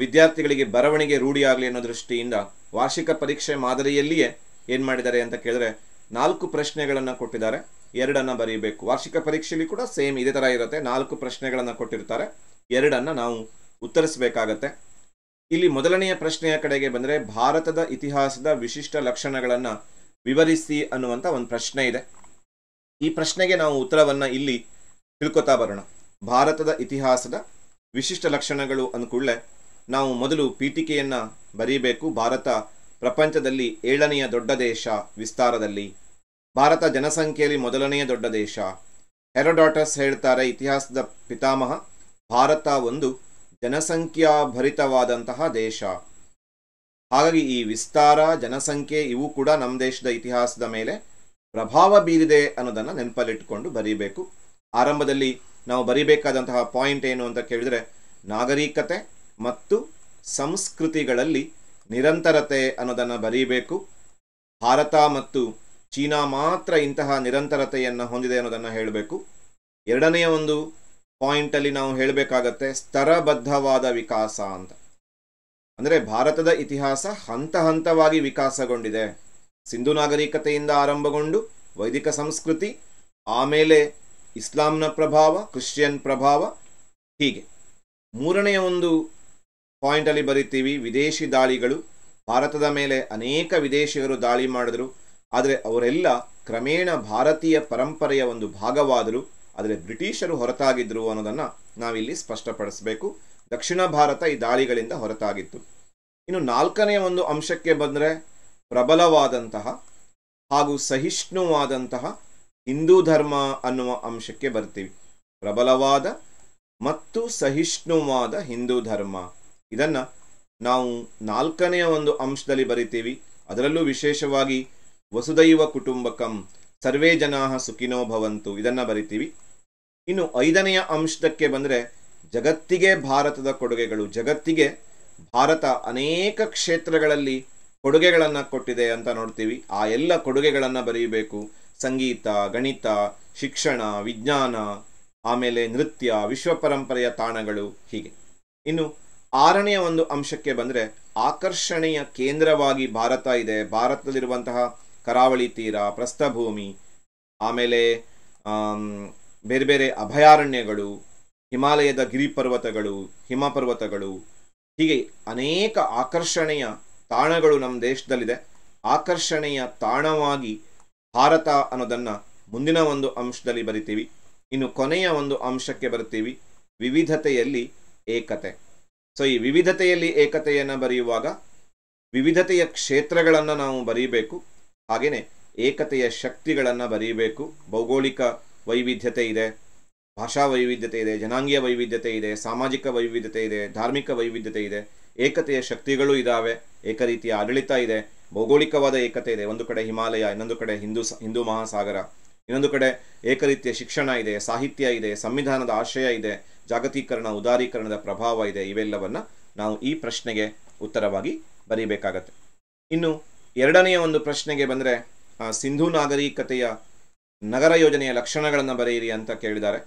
ವಿದ್ಯಾರ್ಥಿಗಳಿಗೆ ಬರವಣಿಗೆ ರೂಢಿಯಾಗಲಿ ಅನ್ನೋ ದೃಷ್ಟಿಯಿಂದ ವಾರ್ಷಿಕ ಪರೀಕ್ಷೆ ಮಾದರಿಯಲ್ಲಿಯೇ ಏನು ಮಾಡಿದ್ದಾರೆ ಅಂತ ಕೇಳಿದ್ರೆ 4 ಪ್ರಶ್ನೆಗಳನ್ನು ಕೊಟ್ಟಿದ್ದಾರೆ, 2 ಬರೀಬೇಕು. ವಾರ್ಷಿಕ ಪರೀಕ್ಷೆಯಲ್ಲಿ ಕೂಡ ಸೇಮ್ ಇದೇ ಥರ ಇರುತ್ತೆ. 4 ಪ್ರಶ್ನೆಗಳನ್ನು ಕೊಟ್ಟಿರ್ತಾರೆ, 2 ನಾವು ಉತ್ತರಿಸಬೇಕಾಗತ್ತೆ. ಇಲ್ಲಿ ಮೊದಲನೆಯ ಪ್ರಶ್ನೆಯ ಕಡೆಗೆ ಬಂದರೆ, ಭಾರತದ ಇತಿಹಾಸದ ವಿಶಿಷ್ಟ ಲಕ್ಷಣಗಳನ್ನು ವಿವರಿಸಿ ಅನ್ನುವಂಥ ಒಂದು ಪ್ರಶ್ನೆ ಇದೆ. ಈ ಪ್ರಶ್ನೆಗೆ ನಾವು ಉತ್ತರವನ್ನು ಇಲ್ಲಿ ತಿಳ್ಕೊತಾ ಬರೋಣ. ಭಾರತದ ಇತಿಹಾಸದ ವಿಶಿಷ್ಟ ಲಕ್ಷಣಗಳು ಅಂದ್ಕೂಡಲೇ ನಾವು ಮೊದಲು ಪೀಠಿಕೆಯನ್ನು ಬರೀಬೇಕು. ಭಾರತ ಪ್ರಪಂಚದಲ್ಲಿ 7ನೆಯ ದೊಡ್ಡ ದೇಶ ವಿಸ್ತಾರದಲ್ಲಿ. ಭಾರತ ಜನಸಂಖ್ಯೆಯಲ್ಲಿ 1ನೆಯ ದೊಡ್ಡ ದೇಶ. ಹೆರೋಡಾಟಸ್ ಹೇಳ್ತಾರೆ, ಇತಿಹಾಸದ ಪಿತಾಮಹ, ಭಾರತ ಒಂದು ಜನಸಂಖ್ಯಾಭರಿತವಾದಂತಹ ದೇಶ. ಹಾಗಾಗಿ ಈ ವಿಸ್ತಾರ, ಜನಸಂಖ್ಯೆ ಇವು ಕೂಡ ನಮ್ಮ ದೇಶದ ಇತಿಹಾಸದ ಮೇಲೆ ಪ್ರಭಾವ ಬೀರಿದೆ ಅನ್ನೋದನ್ನು ನೆನಪಲ್ಲಿಟ್ಟುಕೊಂಡು ಬರೀಬೇಕು. ಆರಂಭದಲ್ಲಿ ನಾವು ಬರೀಬೇಕಾದಂತಹ ಪಾಯಿಂಟ್ ಏನು ಅಂತ ಕೇಳಿದರೆ, ನಾಗರಿಕತೆ ಮತ್ತು ಸಂಸ್ಕೃತಿಗಳಲ್ಲಿ ನಿರಂತರತೆ ಅನ್ನೋದನ್ನು ಬರೀಬೇಕು. ಭಾರತ ಮತ್ತು ಚೀನಾ ಮಾತ್ರ ಇಂತಹ ನಿರಂತರತೆಯನ್ನು ಹೊಂದಿದೆ ಅನ್ನೋದನ್ನು ಹೇಳಬೇಕು. 2ನೆಯ ಒಂದು ಪಾಯಿಂಟಲ್ಲಿ ನಾವು ಹೇಳಬೇಕಾಗತ್ತೆ ಸ್ತರಬದ್ಧವಾದ ವಿಕಾಸ ಅಂತ. ಅಂದರೆ ಭಾರತದ ಇತಿಹಾಸ ಹಂತ ಹಂತವಾಗಿ ವಿಕಾಸಗೊಂಡಿದೆ. ಸಿಂಧು ನಾಗರಿಕತೆಯಿಂದ ಆರಂಭಗೊಂಡು ವೈದಿಕ ಸಂಸ್ಕೃತಿ, ಆಮೇಲೆ ಇಸ್ಲಾಂನ ಪ್ರಭಾವ, ಕ್ರಿಶ್ಚಿಯನ್ ಪ್ರಭಾವ, ಹೀಗೆ. 3ನೆಯ ಒಂದು ಪಾಯಿಂಟಲ್ಲಿ ಬರಿತೀವಿ ವಿದೇಶಿ ದಾಳಿಗಳು. ಭಾರತದ ಮೇಲೆ ಅನೇಕ ವಿದೇಶಿಗರು ದಾಳಿ ಮಾಡಿದ್ರು, ಆದರೆ ಅವರೆಲ್ಲ ಕ್ರಮೇಣ ಭಾರತೀಯ ಪರಂಪರೆಯ ಒಂದು ಭಾಗವಾದರು, ಆದರೆ ಬ್ರಿಟಿಷರು ಹೊರತಾಗಿದ್ದರು ಅನ್ನೋದನ್ನು ನಾವಿಲ್ಲಿ ಸ್ಪಷ್ಟಪಡಿಸಬೇಕು. ದಕ್ಷಿಣ ಭಾರತ ಈ ದಾಳಿಗಳಿಂದ ಹೊರತಾಗಿತ್ತು. ಇನ್ನು ನಾಲ್ಕನೆಯ ಒಂದು ಅಂಶಕ್ಕೆ ಬಂದರೆ ಪ್ರಬಲವಾದಂತಹ ಹಾಗೂ ಸಹಿಷ್ಣುವಾದಂತಹ ಹಿಂದೂ ಧರ್ಮ ಅನ್ನುವ ಅಂಶಕ್ಕೆ ಬರ್ತೀವಿ. ಪ್ರಬಲವಾದ ಮತ್ತು ಸಹಿಷ್ಣುವಾದ ಹಿಂದೂ ಧರ್ಮ, ಇದನ್ನು ನಾವು ನಾಲ್ಕನೆಯ ಒಂದು ಅಂಶದಲ್ಲಿ ಬರಿತೀವಿ. ಅದರಲ್ಲೂ ವಿಶೇಷವಾಗಿ ವಸುದೈವ ಕುಟುಂಬಕಂ, ಸರ್ವೇ ಜನಾಃ ಸುಖಿನೋ ಭವಂತು, ಇದನ್ನು ಬರಿತೀವಿ. ಇನ್ನು ಐದನೆಯ ಅಂಶಕ್ಕೆ ಬಂದರೆ ಜಗತ್ತಿಗೆ ಭಾರತದ ಕೊಡುಗೆಗಳು. ಜಗತ್ತಿಗೆ ಭಾರತ ಅನೇಕ ಕ್ಷೇತ್ರಗಳಲ್ಲಿ ಕೊಡುಗೆಗಳನ್ನು ಕೊಟ್ಟಿದೆ ಅಂತ ನೋಡ್ತೀವಿ. ಆ ಎಲ್ಲ ಕೊಡುಗೆಗಳನ್ನು ಬರೀಬೇಕು. ಸಂಗೀತ, ಗಣಿತ, ಶಿಕ್ಷಣ, ವಿಜ್ಞಾನ, ಆಮೇಲೆ ನೃತ್ಯ, ವಿಶ್ವ ಪರಂಪರೆಯ ತಾಣಗಳು, ಹೀಗೆ. ಇನ್ನು ಆರನೆಯ ಒಂದು ಅಂಶಕ್ಕೆ ಬಂದರೆ ಆಕರ್ಷಣೆಯ ಕೇಂದ್ರವಾಗಿ ಭಾರತ ಇದೆ. ಭಾರತದಲ್ಲಿರುವಂತಹ ಕರಾವಳಿ ತೀರ, ಪ್ರಸ್ಥಭೂಮಿ, ಆಮೇಲೆ ಬೇರೆ ಬೇರೆ ಅಭಯಾರಣ್ಯಗಳು, ಹಿಮಾಲಯದ ಗಿರಿಪರ್ವತಗಳು, ಹಿಮಪರ್ವತಗಳು, ಹೀಗೆ ಅನೇಕ ಆಕರ್ಷಣೆಯ ತಾಣಗಳು ನಮ್ಮ ದೇಶದಲ್ಲಿದೆ. ಆಕರ್ಷಣೆಯ ತಾಣವಾಗಿ ಭಾರತ ಅನ್ನೋದನ್ನು ಮುಂದಿನ ಒಂದು ಅಂಶದಲ್ಲಿ ಬರಿತೀವಿ. ಇನ್ನು ಕೊನೆಯ ಒಂದು ಅಂಶಕ್ಕೆ ಬರ್ತೀವಿ, ವಿವಿಧತೆಯಲ್ಲಿ ಏಕತೆ. ಸೊ ಈ ವಿವಿಧತೆಯಲ್ಲಿ ಏಕತೆಯನ್ನು ಬರೆಯುವಾಗ ವಿವಿಧತೆಯ ಕ್ಷೇತ್ರಗಳನ್ನು ನಾವು ಬರೀಬೇಕು, ಹಾಗೆಯೇ ಏಕತೆಯ ಶಕ್ತಿಗಳನ್ನು ಬರೀಬೇಕು. ಭೌಗೋಳಿಕ ವೈವಿಧ್ಯತೆ ಇದೆ, ಭಾಷಾ ವೈವಿಧ್ಯತೆ ಇದೆ, ಜನಾಂಗೀಯ ವೈವಿಧ್ಯತೆ ಇದೆ, ಸಾಮಾಜಿಕ ವೈವಿಧ್ಯತೆ ಇದೆ, ಧಾರ್ಮಿಕ ವೈವಿಧ್ಯತೆ ಇದೆ, ಏಕತೆಯ ಶಕ್ತಿಗಳು ಇದ್ದಾವೆ, ಏಕರೀತಿಯ ಆಡಳಿತ ಇದೆ, ಭೌಗೋಳಿಕವಾದ ಏಕತೆ ಇದೆ. ಒಂದು ಕಡೆ ಹಿಮಾಲಯ, ಇನ್ನೊಂದು ಕಡೆ ಹಿಂದೂ ಮಹಾಸಾಗರ, ಇನ್ನೊಂದು ಕಡೆ ಏಕರೀತಿಯ ಶಿಕ್ಷಣ ಇದೆ, ಸಾಹಿತ್ಯ ಇದೆ, ಸಂವಿಧಾನದ ಆಶಯ ಇದೆ, ಜಾಗತೀಕರಣ ಉದಾರೀಕರಣದ ಪ್ರಭಾವ ಇದೆ. ಇವೆಲ್ಲವನ್ನು ನಾವು ಈ ಪ್ರಶ್ನೆಗೆ ಉತ್ತರವಾಗಿ ಬರೀಬೇಕಾಗತ್ತೆ. ಇನ್ನು ಎರಡನೆಯ ಒಂದು ಪ್ರಶ್ನೆಗೆ ಬಂದರೆ ಸಿಂಧೂ ನಾಗರಿಕತೆಯ ನಗರ ಯೋಜನೆಯ ಲಕ್ಷಣಗಳನ್ನು ಬರೆಯಿರಿ ಅಂತ ಕೇಳಿದ್ದಾರೆ.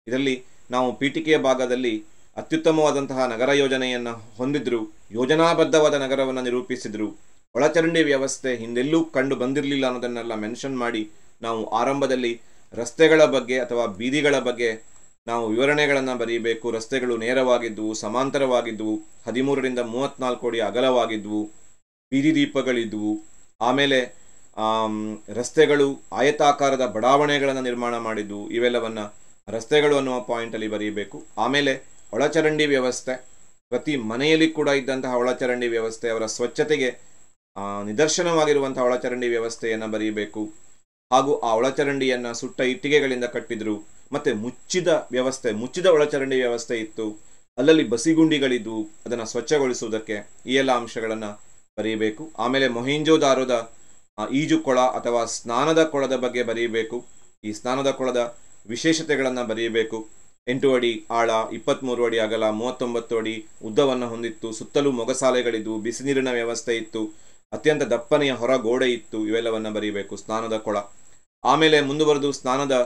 ಇದರಲ್ಲಿ ನಾವು ಪೀಠಿಕೆಯ ಭಾಗದಲ್ಲಿ ಅತ್ಯುತ್ತಮವಾದಂತಹ ನಗರ ಯೋಜನೆಯನ್ನು ಹೊಂದಿದ್ರು, ಯೋಜನಾಬದ್ಧವಾದ ನಗರವನ್ನು ನಿರೂಪಿಸಿದ್ರು, ಒಳಚರಂಡಿ ವ್ಯವಸ್ಥೆ ಹಿಂದೆಲ್ಲೂ ಕಂಡು ಬಂದಿರಲಿಲ್ಲ ಅನ್ನೋದನ್ನೆಲ್ಲ ಮೆನ್ಷನ್ ಮಾಡಿ ನಾವು ಆರಂಭದಲ್ಲಿ ರಸ್ತೆಗಳ ಬಗ್ಗೆ ಅಥವಾ ಬೀದಿಗಳ ಬಗ್ಗೆ ನಾವು ವಿವರಣೆಗಳನ್ನು ಬರೀಬೇಕು. ರಸ್ತೆಗಳು ನೇರವಾಗಿದ್ದವು, ಸಮಾಂತರವಾಗಿದ್ದವು, 13ರಿಂದ 34 ಅಡಿ ಅಗಲವಾಗಿದ್ದವು, ಬೀದಿ ದೀಪಗಳಿದ್ದವು, ಆಮೇಲೆ ರಸ್ತೆಗಳು ಆಯತಾಕಾರದ ಬಡಾವಣೆಗಳನ್ನು ನಿರ್ಮಾಣ ಮಾಡಿದ್ದವು. ಇವೆಲ್ಲವನ್ನು ರಸ್ತೆಗಳು ಅನ್ನುವ ಪಾಯಿಂಟಲ್ಲಿ ಬರೀಬೇಕು. ಆಮೇಲೆ ಒಳಚರಂಡಿ ವ್ಯವಸ್ಥೆ, ಪ್ರತಿ ಮನೆಯಲ್ಲಿ ಕೂಡ ಇದ್ದಂತಹ ಒಳಚರಂಡಿ ವ್ಯವಸ್ಥೆ, ಅವರ ಸ್ವಚ್ಛತೆಗೆ ನಿದರ್ಶನವಾಗಿರುವಂತಹ ಒಳಚರಂಡಿ ವ್ಯವಸ್ಥೆಯನ್ನು ಬರೀಬೇಕು. ಹಾಗೂ ಆ ಒಳಚರಂಡಿಯನ್ನು ಸುಟ್ಟ ಇಟ್ಟಿಗೆಗಳಿಂದ ಕಟ್ಟಿದ್ರು. ಮತ್ತು ಮುಚ್ಚಿದ ವ್ಯವಸ್ಥೆ, ಮುಚ್ಚಿದ ಒಳಚರಂಡಿ ವ್ಯವಸ್ಥೆ ಇತ್ತು, ಅಲ್ಲಲ್ಲಿ ಬಸಿಗುಂಡಿಗಳಿದ್ವು, ಅದನ್ನು ಸ್ವಚ್ಛಗೊಳಿಸುವುದಕ್ಕೆ. ಈ ಎಲ್ಲ ಅಂಶಗಳನ್ನು ಬರೀಬೇಕು. ಆಮೇಲೆ ಮೊಹೆಂಜೋದಾರೋದ ಈಜು ಕೊಳ ಅಥವಾ ಸ್ನಾನದ ಕೊಳದ ಬಗ್ಗೆ ಬರೀಬೇಕು. ಈ ಸ್ನಾನದ ಕೊಳದ ವಿಶೇಷತೆಗಳನ್ನು ಬರೀಬೇಕು. 8 ಅಡಿ ಆಳ, 23 ಅಡಿ ಅಗಲ, 39 ಅಡಿ ಉದ್ದವನ್ನು ಹೊಂದಿತ್ತು, ಸುತ್ತಲೂ ಮೊಗಸಾಲೆಗಳಿದ್ವು, ಬಿಸಿ ನೀರಿನ ವ್ಯವಸ್ಥೆ ಇತ್ತು, ಅತ್ಯಂತ ದಪ್ಪನೆಯ ಹೊರ ಗೋಡೆ ಇತ್ತು. ಇವೆಲ್ಲವನ್ನು ಬರೀಬೇಕು, ಸ್ನಾನದ ಕೊಳ. ಆಮೇಲೆ ಮುಂದುವರೆದು ಸ್ನಾನದ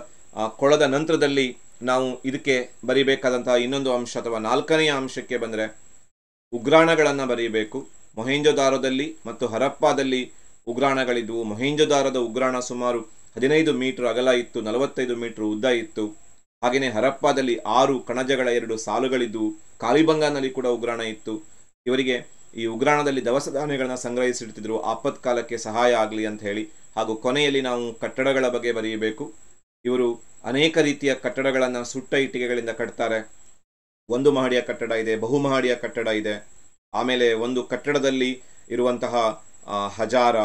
ಕೊಳದ ನಂತರದಲ್ಲಿ ನಾವು ಇದಕ್ಕೆ ಬರೀಬೇಕಾದಂತಹ ಇನ್ನೊಂದು ಅಂಶ ಅಥವಾ ನಾಲ್ಕನೆಯ ಅಂಶಕ್ಕೆ ಬಂದರೆ ಉಗ್ರಾಣಗಳನ್ನು ಬರೀಬೇಕು. ಮೊಹೆಂಜೋದಾರೋದಲ್ಲಿ ಮತ್ತು ಹರಪ್ಪಾದಲ್ಲಿ ಉಗ್ರಾಣಗಳಿದ್ವು. ಮೊಹೆಂಜೋದಾರೋದ ಉಗ್ರಾಣ ಸುಮಾರು 15 ಮೀಟರ್ ಅಗಲ ಇತ್ತು, 45 ಮೀಟರ್ ಉದ್ದ ಇತ್ತು. ಹಾಗೆಯೇ ಹರಪ್ಪಾದಲ್ಲಿ 6 ಕಣಜಗಳ 2 ಸಾಲುಗಳಿದ್ದವು. ಕಾಲಿಬಂಗಾನಲ್ಲಿ ಕೂಡ ಉಗ್ರಾಣ ಇತ್ತು. ಇವರಿಗೆ ಈ ಉಗ್ರಾಣದಲ್ಲಿ ದವಸ ಧಾನ್ಯಗಳನ್ನು ಸಂಗ್ರಹಿಸಿಡ್ತಿದ್ರು, ಆಪತ್ಕಾಲಕ್ಕೆ ಸಹಾಯ ಆಗಲಿ ಅಂತ ಹೇಳಿ. ಹಾಗೂ ಕೊನೆಯಲ್ಲಿ ನಾವು ಕಟ್ಟಡಗಳ ಬಗ್ಗೆ ಬರೆಯಬೇಕು. ಇವರು ಅನೇಕ ರೀತಿಯ ಕಟ್ಟಡಗಳನ್ನು ಸುಟ್ಟ ಇಟ್ಟಿಗೆಗಳಿಂದ ಕಟ್ತಾರೆ. 1 ಮಹಡಿಯ ಕಟ್ಟಡ ಇದೆ, ಬಹುಮಹಡಿಯ ಕಟ್ಟಡ ಇದೆ. ಆಮೇಲೆ ಒಂದು ಕಟ್ಟಡದಲ್ಲಿ ಇರುವಂತಹ ಹಜಾರ,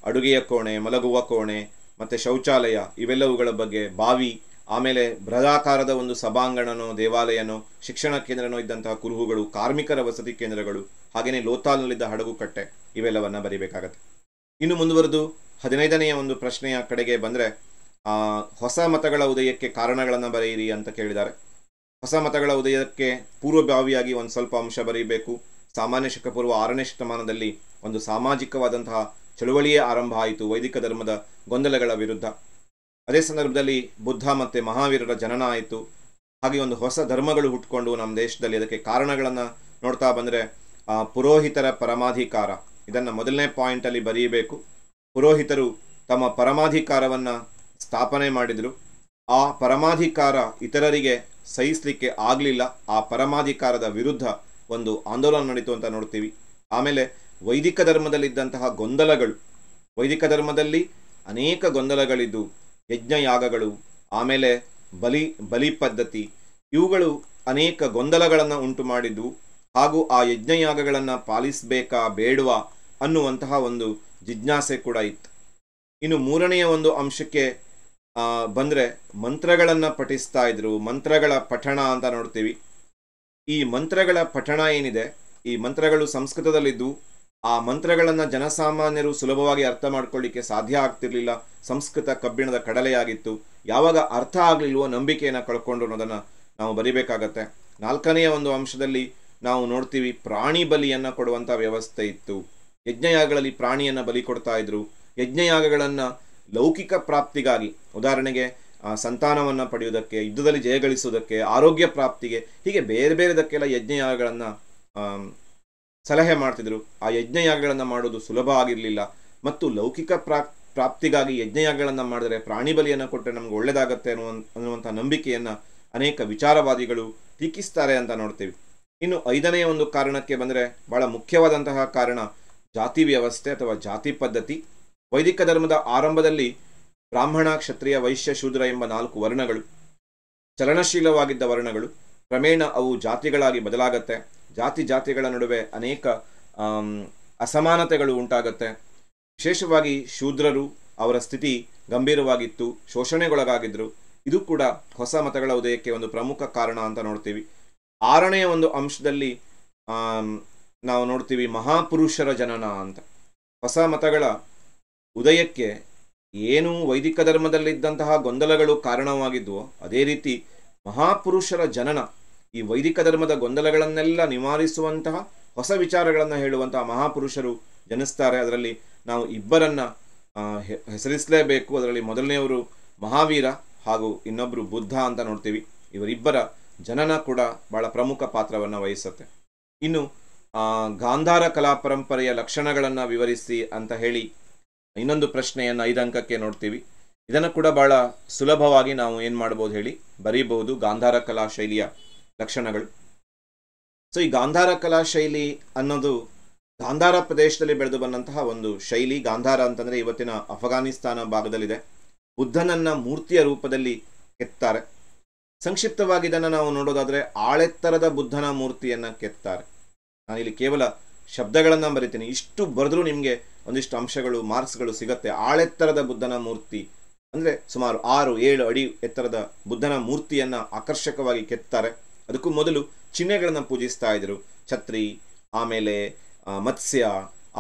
ಅಡುಗೆಯ ಕೋಣೆ, ಮಲಗುವ ಕೋಣೆ ಮತ್ತು ಶೌಚಾಲಯ, ಇವೆಲ್ಲವುಗಳ ಬಗ್ಗೆ, ಬಾವಿ, ಆಮೇಲೆ ಬೃಹದಾಕಾರದ ಒಂದು ಸಭಾಂಗಣನೋ ದೇವಾಲಯನೋ ಶಿಕ್ಷಣ ಕೇಂದ್ರನೋ ಇದ್ದಂತಹ ಕುರುಹುಗಳು, ಕಾರ್ಮಿಕರ ವಸತಿ ಕೇಂದ್ರಗಳು, ಹಾಗೆಯೇ ಲೋತಾಲ್ನಲ್ಲಿದ್ದ ಹಡಗುಕಟ್ಟೆ, ಇವೆಲ್ಲವನ್ನು ಬರೀಬೇಕಾಗತ್ತೆ. ಇನ್ನು ಮುಂದುವರೆದು 15ನೆಯ ಒಂದು ಪ್ರಶ್ನೆಯ ಕಡೆಗೆ ಬಂದರೆ ಹೊಸ ಮತಗಳ ಉದಯಕ್ಕೆ ಕಾರಣಗಳನ್ನು ಬರೆಯಿರಿ ಅಂತ ಕೇಳಿದ್ದಾರೆ. ಹೊಸ ಮತಗಳ ಉದಯಕ್ಕೆ ಪೂರ್ವಭಾವಿಯಾಗಿ ಒಂದು ಸ್ವಲ್ಪ ಅಂಶ ಬರೀಬೇಕು. ಸಾಮಾನ್ಯ ಶಕ ಪೂರ್ವ 6ನೇ ಶತಮಾನದಲ್ಲಿ ಒಂದು ಸಾಮಾಜಿಕವಾದಂತಹ ಚಳುವಳಿಯೇ ಆರಂಭ ಆಯಿತು ವೈದಿಕ ಧರ್ಮದ ಗೊಂದಲಗಳ ವಿರುದ್ಧ. ಅದೇ ಸಂದರ್ಭದಲ್ಲಿ ಬುದ್ಧ ಮತ್ತು ಮಹಾವೀರರ ಜನನ ಆಯಿತು. ಹಾಗೆ ಒಂದು ಹೊಸ ಧರ್ಮಗಳು ಹುಟ್ಕೊಂಡು ನಮ್ಮ ದೇಶದಲ್ಲಿ. ಅದಕ್ಕೆ ಕಾರಣಗಳನ್ನು ನೋಡ್ತಾ ಬಂದರೆ ಪುರೋಹಿತರ ಪರಮಾಧಿಕಾರ, ಇದನ್ನು ಮೊದಲನೇ ಪಾಯಿಂಟಲ್ಲಿ ಬರೀಬೇಕು. ಪುರೋಹಿತರು ತಮ್ಮ ಪರಮಾಧಿಕಾರವನ್ನು ಸ್ಥಾಪನೆ ಮಾಡಿದರು. ಆ ಪರಮಾಧಿಕಾರ ಇತರರಿಗೆ ಸಹಿಸಲಿಕ್ಕೆ ಆಗಲಿಲ್ಲ. ಆ ಪರಮಾಧಿಕಾರದ ವಿರುದ್ಧ ಒಂದು ಆಂದೋಲನ ನಡೀತು ಅಂತ ನೋಡ್ತೀವಿ. ಆಮೇಲೆ ವೈದಿಕ ಧರ್ಮದಲ್ಲಿದ್ದಂತಹ ಗೊಂದಲಗಳು, ವೈದಿಕ ಧರ್ಮದಲ್ಲಿ ಅನೇಕ ಗೊಂದಲಗಳಿದ್ದು, ಯಜ್ಞಯಾಗಗಳು, ಆಮೇಲೆ ಬಲಿ ಪದ್ಧತಿ, ಇವುಗಳು ಅನೇಕ ಗೊಂದಲಗಳನ್ನು ಉಂಟು ಮಾಡಿದ್ದು, ಹಾಗೂ ಆ ಯಜ್ಞಯಾಗಗಳನ್ನು ಪಾಲಿಸಬೇಕಾ ಬೇಡವಾ ಅನ್ನುವಂತಹ ಒಂದು ಜಿಜ್ಞಾಸೆ ಕೂಡ ಇತ್ತು. ಇನ್ನು ಮೂರನೆಯ ಒಂದು ಅಂಶಕ್ಕೆ ಬಂದರೆ ಮಂತ್ರಗಳನ್ನು ಪಠಿಸ್ತಾ ಇದ್ರು. ಮಂತ್ರಗಳ ಪಠಣ ಅಂತ ನೋಡ್ತೀವಿ. ಈ ಮಂತ್ರಗಳ ಪಠಣ ಏನಿದೆ, ಈ ಮಂತ್ರಗಳು ಸಂಸ್ಕೃತದಲ್ಲಿದ್ದು ಆ ಮಂತ್ರಗಳನ್ನು ಜನಸಾಮಾನ್ಯರು ಸುಲಭವಾಗಿ ಅರ್ಥ ಮಾಡ್ಕೊಳ್ಳಿಕ್ಕೆ ಸಾಧ್ಯ ಆಗ್ತಿರ್ಲಿಲ್ಲ. ಸಂಸ್ಕೃತ ಕಬ್ಬಿಣದ ಕಡಲೆಯಾಗಿತ್ತು. ಯಾವಾಗ ಅರ್ಥ ಆಗಲಿಲ್ವೋ ನಂಬಿಕೆಯನ್ನು ಕಳ್ಕೊಂಡ್ರು ಅನ್ನೋದನ್ನು ನಾವು ಬರಿಬೇಕಾಗತ್ತೆ. ನಾಲ್ಕನೆಯ ಒಂದು ಅಂಶದಲ್ಲಿ ನಾವು ನೋಡ್ತೀವಿ, ಪ್ರಾಣಿ ಬಲಿಯನ್ನು ಕೊಡುವಂಥ ವ್ಯವಸ್ಥೆ ಇತ್ತು. ಯಜ್ಞಯಾಗಗಳಲ್ಲಿ ಪ್ರಾಣಿಯನ್ನು ಬಲಿ ಕೊಡ್ತಾ ಇದ್ರು. ಯಜ್ಞಯಾಗಗಳನ್ನು ಲೌಕಿಕ ಪ್ರಾಪ್ತಿಗಾಗಿ, ಉದಾಹರಣೆಗೆ ಸಂತಾನವನ್ನು ಪಡೆಯುವುದಕ್ಕೆ, ಯುದ್ಧದಲ್ಲಿ ಜಯಗಳಿಸುವುದಕ್ಕೆ, ಆರೋಗ್ಯ ಪ್ರಾಪ್ತಿಗೆ, ಹೀಗೆ ಬೇರೆ ಬೇರೆದಕ್ಕೆಲ್ಲ ಯಜ್ಞಯಾಗಗಳನ್ನು ಸಲಹೆ ಮಾಡ್ತಿದ್ರು. ಆ ಯಜ್ಞಯಾಗಗಳನ್ನು ಮಾಡೋದು ಸುಲಭ ಆಗಿರಲಿಲ್ಲ. ಮತ್ತು ಲೌಕಿಕ ಪ್ರಾಪ್ತಿಗಾಗಿ ಯಜ್ಞಯಾಗಗಳನ್ನು ಮಾಡಿದರೆ ಪ್ರಾಣಿ ಬಲಿಯನ್ನು ಕೊಟ್ಟರೆ ನಮ್ಗೆ ಒಳ್ಳೆಯದಾಗತ್ತೆ ಅನ್ನುವಂಥ ನಂಬಿಕೆಯನ್ನು ಅನೇಕ ವಿಚಾರವಾದಿಗಳು ಟೀಕಿಸ್ತಾರೆ ಅಂತ ನೋಡ್ತೀವಿ. ಇನ್ನು ಐದನೆಯ ಒಂದು ಕಾರಣಕ್ಕೆ ಬಂದರೆ, ಬಹಳ ಮುಖ್ಯವಾದಂತಹ ಕಾರಣ ಜಾತಿ ವ್ಯವಸ್ಥೆ ಅಥವಾ ಜಾತಿ ಪದ್ಧತಿ. ವೈದಿಕ ಧರ್ಮದ ಆರಂಭದಲ್ಲಿ ಬ್ರಾಹ್ಮಣ, ಕ್ಷತ್ರಿಯ, ವೈಶ್ಯ, ಶೂದ್ರ ಎಂಬ 4 ವರ್ಣಗಳು, ಚಲನಶೀಲವಾಗಿದ್ದ ವರ್ಣಗಳು. ಕ್ರಮೇಣ ಅವು ಜಾತಿಗಳಾಗಿ ಬದಲಾಗತ್ತೆ. ಜಾತಿಗಳ ನಡುವೆ ಅನೇಕ ಅಸಮಾನತೆಗಳು ಉಂಟಾಗತ್ತೆ. ವಿಶೇಷವಾಗಿ ಶೂದ್ರರು, ಅವರ ಸ್ಥಿತಿ ಗಂಭೀರವಾಗಿತ್ತು, ಶೋಷಣೆಗೊಳಗಾಗಿದ್ರು. ಇದು ಕೂಡ ಹೊಸ ಮತಗಳ ಉದಯಕ್ಕೆ ಒಂದು ಪ್ರಮುಖ ಕಾರಣ ಅಂತ ನೋಡ್ತೀವಿ. ಆರನೆಯ ಒಂದು ಅಂಶದಲ್ಲಿ ನಾವು ನೋಡ್ತೀವಿ ಮಹಾಪುರುಷರ ಜನನ ಅಂತ. ಹೊಸ ಮತಗಳ ಉದಯಕ್ಕೆ ಏನು ವೈದಿಕ ಧರ್ಮದಲ್ಲಿದ್ದಂತಹ ಗೊಂದಲಗಳು ಕಾರಣವಾಗಿದ್ವೋ ಅದೇ ರೀತಿ ಮಹಾಪುರುಷರ ಜನನ, ಈ ವೈದಿಕ ಧರ್ಮದ ಗೊಂದಲಗಳನ್ನೆಲ್ಲ ನಿವಾರಿಸುವಂತಹ ಹೊಸ ವಿಚಾರಗಳನ್ನು ಹೇಳುವಂತಹ ಮಹಾಪುರುಷರು ಜನಿಸ್ತಾರೆ. ಅದರಲ್ಲಿ ನಾವು ಇಬ್ಬರನ್ನ ಹೆಸರಿಸಲೇಬೇಕು. ಅದರಲ್ಲಿ ಮೊದಲನೆಯವರು ಮಹಾವೀರ ಹಾಗೂ ಇನ್ನೊಬ್ಬರು ಬುದ್ಧ ಅಂತ ನೋಡ್ತೀವಿ. ಇವರಿಬ್ಬರ ಜನನ ಕೂಡ ಬಹಳ ಪ್ರಮುಖ ಪಾತ್ರವನ್ನು ವಹಿಸುತ್ತೆ. ಇನ್ನು ಗಾಂಧಾರ ಕಲಾ ಪರಂಪರೆಯ ಲಕ್ಷಣಗಳನ್ನು ವಿವರಿಸಿ ಅಂತ ಹೇಳಿ ಇನ್ನೊಂದು ಪ್ರಶ್ನೆಯನ್ನು 5 ಅಂಕಕ್ಕೆ ನೋಡ್ತೀವಿ. ಇದನ್ನು ಕೂಡ ಬಹಳ ಸುಲಭವಾಗಿ ನಾವು ಏನು ಮಾಡ್ಬೋದು ಹೇಳಿ ಬರೀಬಹುದು, ಗಾಂಧಾರ ಕಲಾ ಶೈಲಿಯ ಲಕ್ಷಣಗಳು. ಸೊ ಈ ಗಾಂಧಾರ ಕಲಾ ಶೈಲಿ ಅನ್ನೋದು ಗಾಂಧಾರ ಪ್ರದೇಶದಲ್ಲಿ ಬೆಳೆದು ಬಂದಂತಹ ಒಂದು ಶೈಲಿ. ಗಾಂಧಾರ ಅಂತಂದರೆ ಇವತ್ತಿನ ಅಫಘಾನಿಸ್ತಾನ ಭಾಗದಲ್ಲಿದೆ. ಬುದ್ಧನನ್ನ ಮೂರ್ತಿಯ ರೂಪದಲ್ಲಿ ಕೆತ್ತಾರೆ. ಸಂಕ್ಷಿಪ್ತವಾಗಿ ಇದನ್ನು ನಾವು ನೋಡೋದಾದರೆ ಆಳೆತ್ತರದ ಬುದ್ಧನ ಮೂರ್ತಿಯನ್ನು ಕೆತ್ತಾರೆ. ನಾನಿಲ್ಲಿ ಕೇವಲ ಶಬ್ದಗಳನ್ನು ಬರಿತೀನಿ. ಇಷ್ಟು ಬರೆದ್ರೂ ನಿಮಗೆ ಒಂದಿಷ್ಟು ಅಂಶಗಳು, ಮಾರ್ಕ್ಸ್ಗಳು ಸಿಗುತ್ತೆ. ಆಳೆತ್ತರದ ಬುದ್ಧನ ಮೂರ್ತಿ ಅಂದರೆ ಸುಮಾರು 6-7 ಅಡಿ ಎತ್ತರದ ಬುದ್ಧನ ಮೂರ್ತಿಯನ್ನು ಆಕರ್ಷಕವಾಗಿ ಕೆತ್ತಾರೆ. ಅದಕ್ಕೂ ಮೊದಲು ಚಿಹ್ನೆಗಳನ್ನು ಪೂಜಿಸ್ತಾ ಇದ್ರು. ಛತ್ರಿ, ಆಮೇಲೆ ಮತ್ಸ್ಯ,